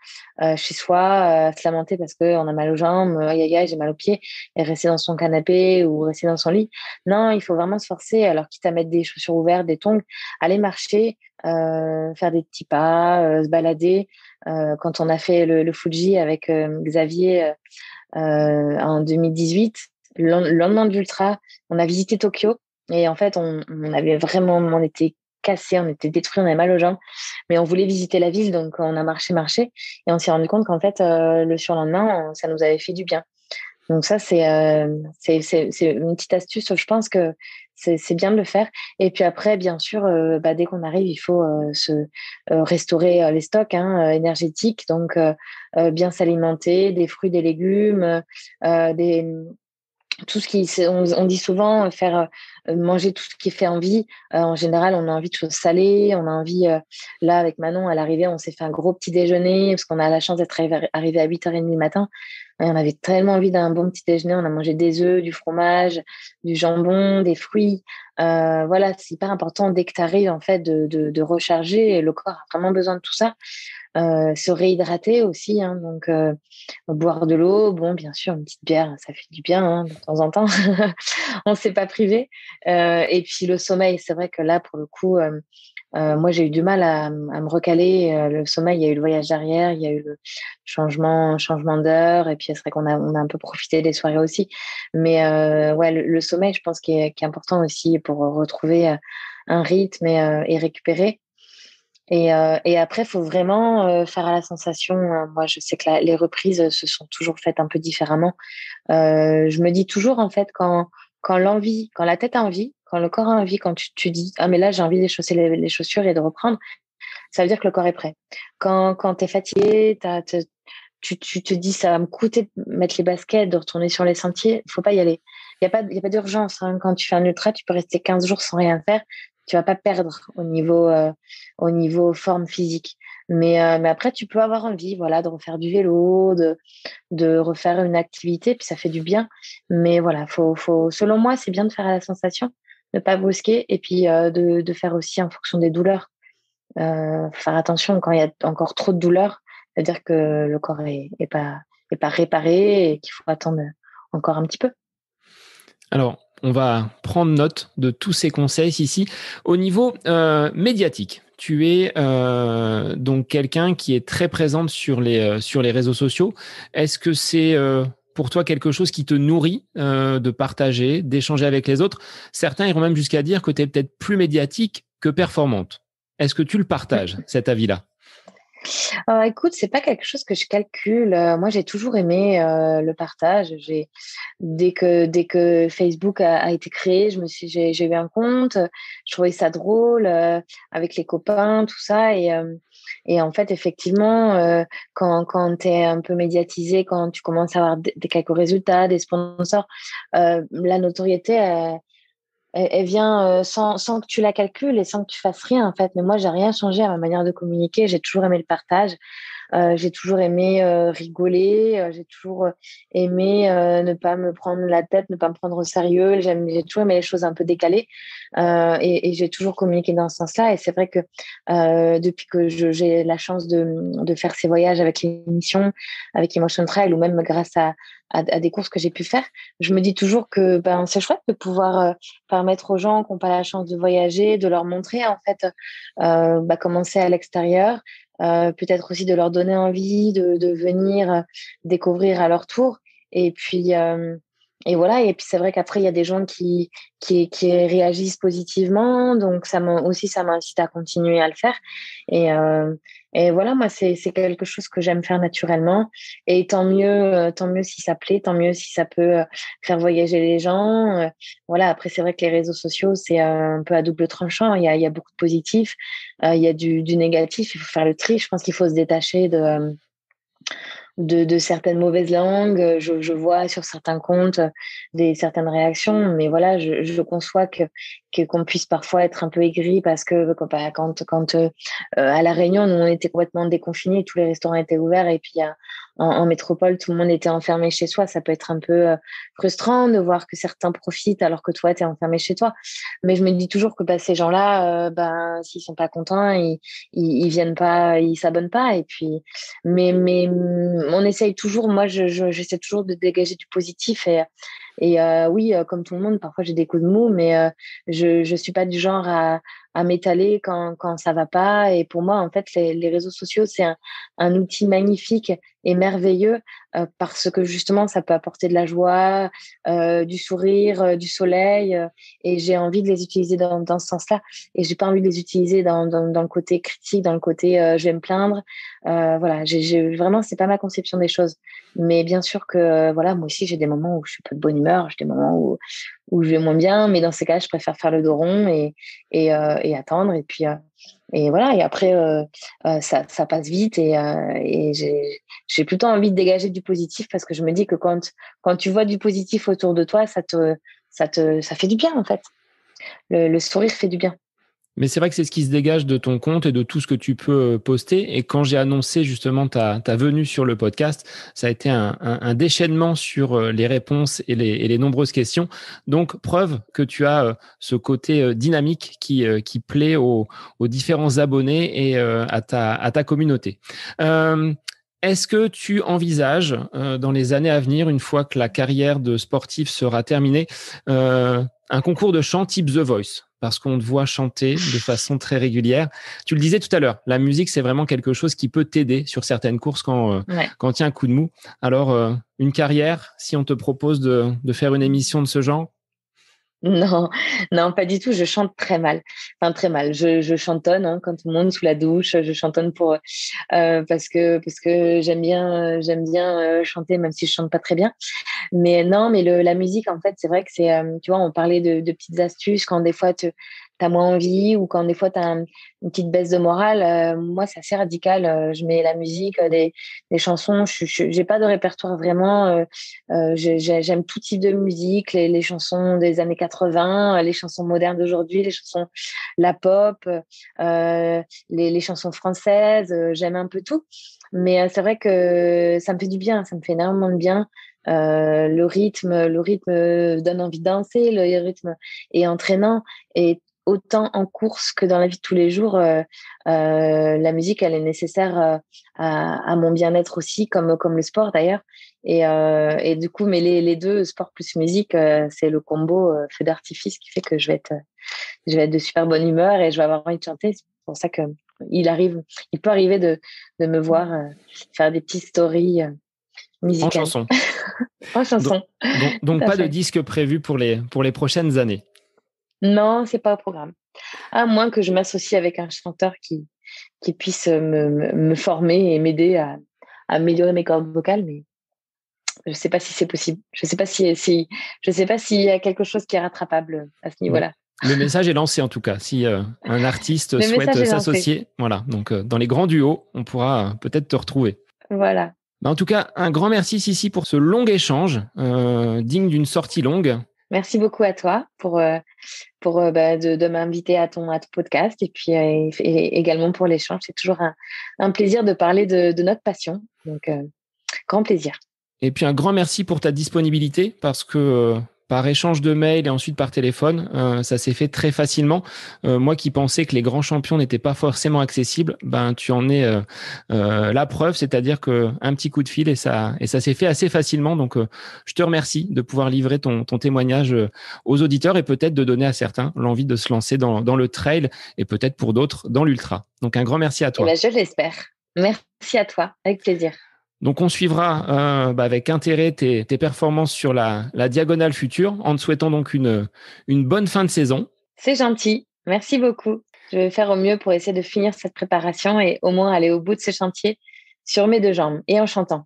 chez soi, se lamenter parce qu'on a mal aux jambes, aïe aïe aïe, j'ai mal aux pieds, et rester dans son canapé ou rester dans son lit. Non, il faut vraiment se forcer, alors quitte à mettre des chaussures ouvertes, des tongs, aller marcher, faire des petits pas, se balader. Quand on a fait le Fuji avec Xavier en 2018, le lendemain de l'ultra, on a visité Tokyo. Et en fait, on était cassés, on était détruits, on avait mal aux jambes, mais on voulait visiter la ville, donc on a marché, et on s'est rendu compte qu'en fait, le surlendemain, ça nous avait fait du bien. Donc ça, c'est une petite astuce. Je pense que c'est bien de le faire. Et puis après, bien sûr, dès qu'on arrive, il faut se restaurer les stocks énergétiques, donc bien s'alimenter, des fruits, des légumes, des tout ce qui, on dit souvent faire manger tout ce qui fait envie. En général, on a envie de choses salées, on a envie. Là, avec Manon, à l'arrivée, on s'est fait un gros petit déjeuner parce qu'on a la chance d'être arrivé à 8h30 du matin. Et on avait tellement envie d'un bon petit déjeuner. On a mangé des œufs, du fromage, du jambon, des fruits. Voilà, c'est hyper important dès que tu arrives en fait de recharger. Et le corps a vraiment besoin de tout ça. Se réhydrater aussi, hein, donc boire de l'eau, bon, bien sûr, une petite bière, ça fait du bien hein, de temps en temps. On ne s'est pas privé. Et puis le sommeil, c'est vrai que là, pour le coup, moi, j'ai eu du mal à me recaler. Le sommeil, il y a eu le voyage derrière, il y a eu le changement d'heure, et puis c'est vrai qu'on a un peu profité des soirées aussi. Mais ouais, le sommeil, je pense qu'il est important aussi pour retrouver un rythme et récupérer. Et après, il faut vraiment faire à la sensation. Moi, je sais que les reprises se sont toujours faites un peu différemment. Je me dis toujours, en fait, quand l'envie, quand la tête a envie, quand le corps a envie, quand tu dis, ah, mais là, j'ai envie d'échausser les chaussures et de reprendre, ça veut dire que le corps est prêt. Quand tu es fatigué, tu te dis, ça va me coûter de mettre les baskets, de retourner sur les sentiers, il faut pas y aller. Il y a pas d'urgence. Hein. Quand tu fais un ultra, tu peux rester 15 jours sans rien faire. tu vas pas perdre au niveau forme physique. Mais après, tu peux avoir envie, voilà, de refaire du vélo, de refaire une activité, puis ça fait du bien. Mais voilà, selon moi, c'est bien de faire à la sensation, ne pas brusquer, et puis de faire aussi en fonction des douleurs. Faire attention quand il y a encore trop de douleurs, c'est-à-dire que le corps est pas réparé et qu'il faut attendre encore un petit peu. Alors, on va prendre note de tous ces conseils ici. Au niveau médiatique, tu es donc quelqu'un qui est très présente sur les réseaux sociaux. Est-ce que c'est pour toi quelque chose qui te nourrit de partager, d'échanger avec les autres? Certains iront même jusqu'à dire que tu es peut-être plus médiatique que performante. Est-ce que tu le partages, cet avis-là? Écoute, c'est pas quelque chose que je calcule. Moi, j'ai toujours aimé le partage. Dès que Facebook a été créé, j'ai eu un compte. Je trouvais ça drôle avec les copains, tout ça. Et en fait, effectivement, quand tu es un peu médiatisé, quand tu commences à avoir des quelques résultats, des sponsors, la notoriété, elle vient sans que tu la calcules et sans que tu fasses rien, en fait. Mais moi, j'ai rien changé à ma manière de communiquer. J'ai toujours aimé le partage. J'ai toujours aimé rigoler, j'ai toujours aimé ne pas me prendre la tête, ne pas me prendre au sérieux. J'ai toujours aimé les choses un peu décalées et j'ai toujours communiqué dans ce sens-là. Et c'est vrai que depuis que j'ai la chance de faire ces voyages avec l'émission, avec Emotion Trail ou même grâce à des courses que j'ai pu faire, je me dis toujours que c'est chouette de pouvoir permettre aux gens qui n'ont pas la chance de voyager, de leur montrer en fait comment c'est à l'extérieur. Peut-être aussi de leur donner envie de venir découvrir à leur tour. Et puis, et voilà. Et puis, c'est vrai qu'après, il y a des gens qui réagissent positivement. Donc, ça m'incite à continuer à le faire. Et, euh, et voilà, moi, c'est quelque chose que j'aime faire naturellement. Et tant mieux si ça plaît, tant mieux si ça peut faire voyager les gens. Voilà. Après, c'est vrai que les réseaux sociaux, c'est un peu à double tranchant. Il y a beaucoup de positifs. Il y a du négatif, il faut faire le tri. Je pense qu'il faut se détacher de certaines mauvaises langues. Je vois sur certains comptes certaines réactions, mais voilà, je conçois qu'on puisse parfois être un peu aigri parce que quand à La Réunion, nous, on était complètement déconfinés, tous les restaurants étaient ouverts et puis en métropole, tout le monde était enfermé chez soi. Ça peut être un peu frustrant de voir que certains profitent alors que toi, tu es enfermé chez toi. Mais je me dis toujours que ces gens-là, s'ils sont pas contents, ils viennent pas, ils s'abonnent pas. Et puis, mais on essaye toujours. Moi, j'essaie toujours de dégager du positif. Et oui, comme tout le monde, parfois j'ai des coups de mou, mais je suis pas du genre à m'étaler quand ça va pas. Et pour moi, en fait, les réseaux sociaux, c'est un outil magnifique et merveilleux parce que justement, ça peut apporter de la joie, du sourire, du soleil. Et j'ai envie de les utiliser dans ce sens-là. Et j'ai pas envie de les utiliser dans le côté critique, dans le côté je vais me plaindre. Voilà, vraiment, c'est pas ma conception des choses. Mais bien sûr que voilà, moi aussi, j'ai des moments où je suis pas de bonne humeur, j'ai des moments où je vais moins bien. Mais dans ces cas, je préfère faire le dos rond et attendre. Et voilà. Et après, ça passe vite et j'ai plutôt envie de dégager du positif parce que je me dis que quand tu vois du positif autour de toi, ça fait du bien en fait. Le sourire fait du bien. Mais c'est vrai que c'est ce qui se dégage de ton compte et de tout ce que tu peux poster. Et quand j'ai annoncé justement ta venue sur le podcast, ça a été un déchaînement sur les réponses et les nombreuses questions. Donc, preuve que tu as ce côté dynamique qui plaît aux différents abonnés et à ta communauté. Est-ce que tu envisages dans les années à venir, une fois que la carrière de sportif sera terminée, un concours de chant type The Voice? Parce qu'on te voit chanter de façon très régulière. Tu le disais tout à l'heure, la musique, c'est vraiment quelque chose qui peut t'aider sur certaines courses Ouais. quand il y a un coup de mou. Alors, une carrière, si on te propose de faire une émission de ce genre? Non, non, pas du tout. Je chante très mal. Enfin, très mal. Je chantonne comme tout le monde sous la douche. Je chantonne parce que j'aime bien chanter, même si je chante pas très bien. Mais non, mais la musique, en fait, c'est vrai que tu vois, on parlait de petites astuces quand des fois t'as moins envie ou quand des fois t'as une petite baisse de morale, moi c'est assez radical. Je mets la musique, des chansons. J'ai pas de répertoire vraiment. J'aime tout type de musique, les chansons des années 80, les chansons modernes d'aujourd'hui, les chansons la pop, les chansons françaises. J'aime un peu tout, mais c'est vrai que ça me fait du bien, ça me fait énormément de bien. Le rythme donne envie de danser, le rythme est entraînant et autant en course que dans la vie de tous les jours, la musique, elle est nécessaire à mon bien-être aussi, comme le sport d'ailleurs. Et du coup, mais les deux, sport plus musique, c'est le combo feu d'artifice qui fait que je vais être de super bonne humeur et je vais avoir envie de chanter. C'est pour ça que il peut arriver de me voir faire des petites stories musicales. En chanson. En chanson. Donc pas de disque prévu pour les prochaines années. Non, c'est pas au programme. À moins que je m'associe avec un chanteur qui puisse me former et m'aider à améliorer mes cordes vocales, mais je sais pas si c'est possible. Je sais pas je sais pas s'il y a quelque chose qui est rattrapable à ce niveau-là. Le message est lancé en tout cas. Si un artiste souhaite s'associer, voilà. Donc dans les grands duos, on pourra peut-être te retrouver. Voilà. En tout cas, un grand merci Sissi pour ce long échange, digne d'une sortie longue. Merci beaucoup à toi pour de m'inviter à ton podcast et puis et également pour l'échange. C'est toujours un plaisir de parler de notre passion. Donc, grand plaisir. Et puis, un grand merci pour ta disponibilité parce que par échange de mails et ensuite par téléphone, ça s'est fait très facilement. Moi qui pensais que les grands champions n'étaient pas forcément accessibles, tu en es la preuve, c'est-à-dire qu'un petit coup de fil et ça s'est fait assez facilement. Donc, je te remercie de pouvoir livrer ton témoignage aux auditeurs et peut-être de donner à certains l'envie de se lancer dans le trail et peut-être pour d'autres dans l'ultra. Donc, un grand merci à toi. Je l'espère. Merci à toi, avec plaisir. Donc, on suivra avec intérêt tes performances sur la diagonale future en te souhaitant donc une bonne fin de saison. C'est gentil. Merci beaucoup. Je vais faire au mieux pour essayer de finir cette préparation et au moins aller au bout de ce chantier sur mes deux jambes et en chantant.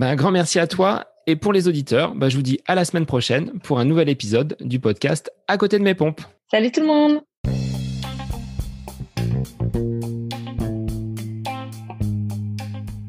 Un grand merci à toi. Et pour les auditeurs, je vous dis à la semaine prochaine pour un nouvel épisode du podcast À côté de mes pompes. Salut tout le monde.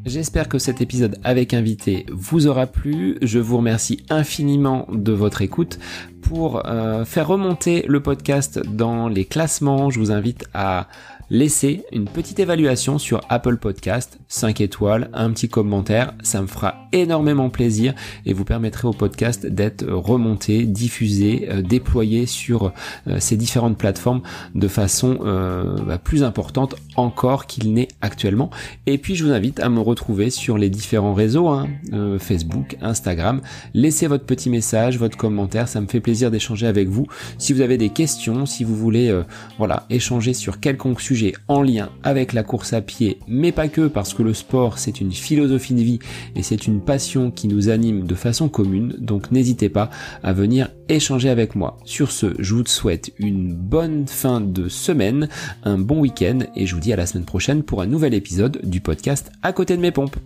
J'espère que cet épisode avec invité vous aura plu. Je vous remercie infiniment de votre écoute. Pour faire remonter le podcast dans les classements, je vous invite à laisser une petite évaluation sur Apple Podcast, 5 étoiles, un petit commentaire, ça me fera énormément plaisir et vous permettrez au podcast d'être remonté, diffusé, déployé sur ces différentes plateformes de façon plus importante encore qu'il n'est actuellement. Et puis je vous invite à me retrouver sur les différents réseaux, Facebook, Instagram. Laissez votre petit message, votre commentaire, ça me fait plaisir d'échanger avec vous. Si vous avez des questions, si vous voulez échanger sur quelconque sujet en lien avec la course à pied, mais pas que, parce que le sport c'est une philosophie de vie et c'est une passion qui nous anime de façon commune, donc n'hésitez pas à venir échanger avec moi. Sur ce, je vous souhaite une bonne fin de semaine, un bon week-end et je vous dis à la semaine prochaine pour un nouvel épisode du podcast À côté de mes pompes.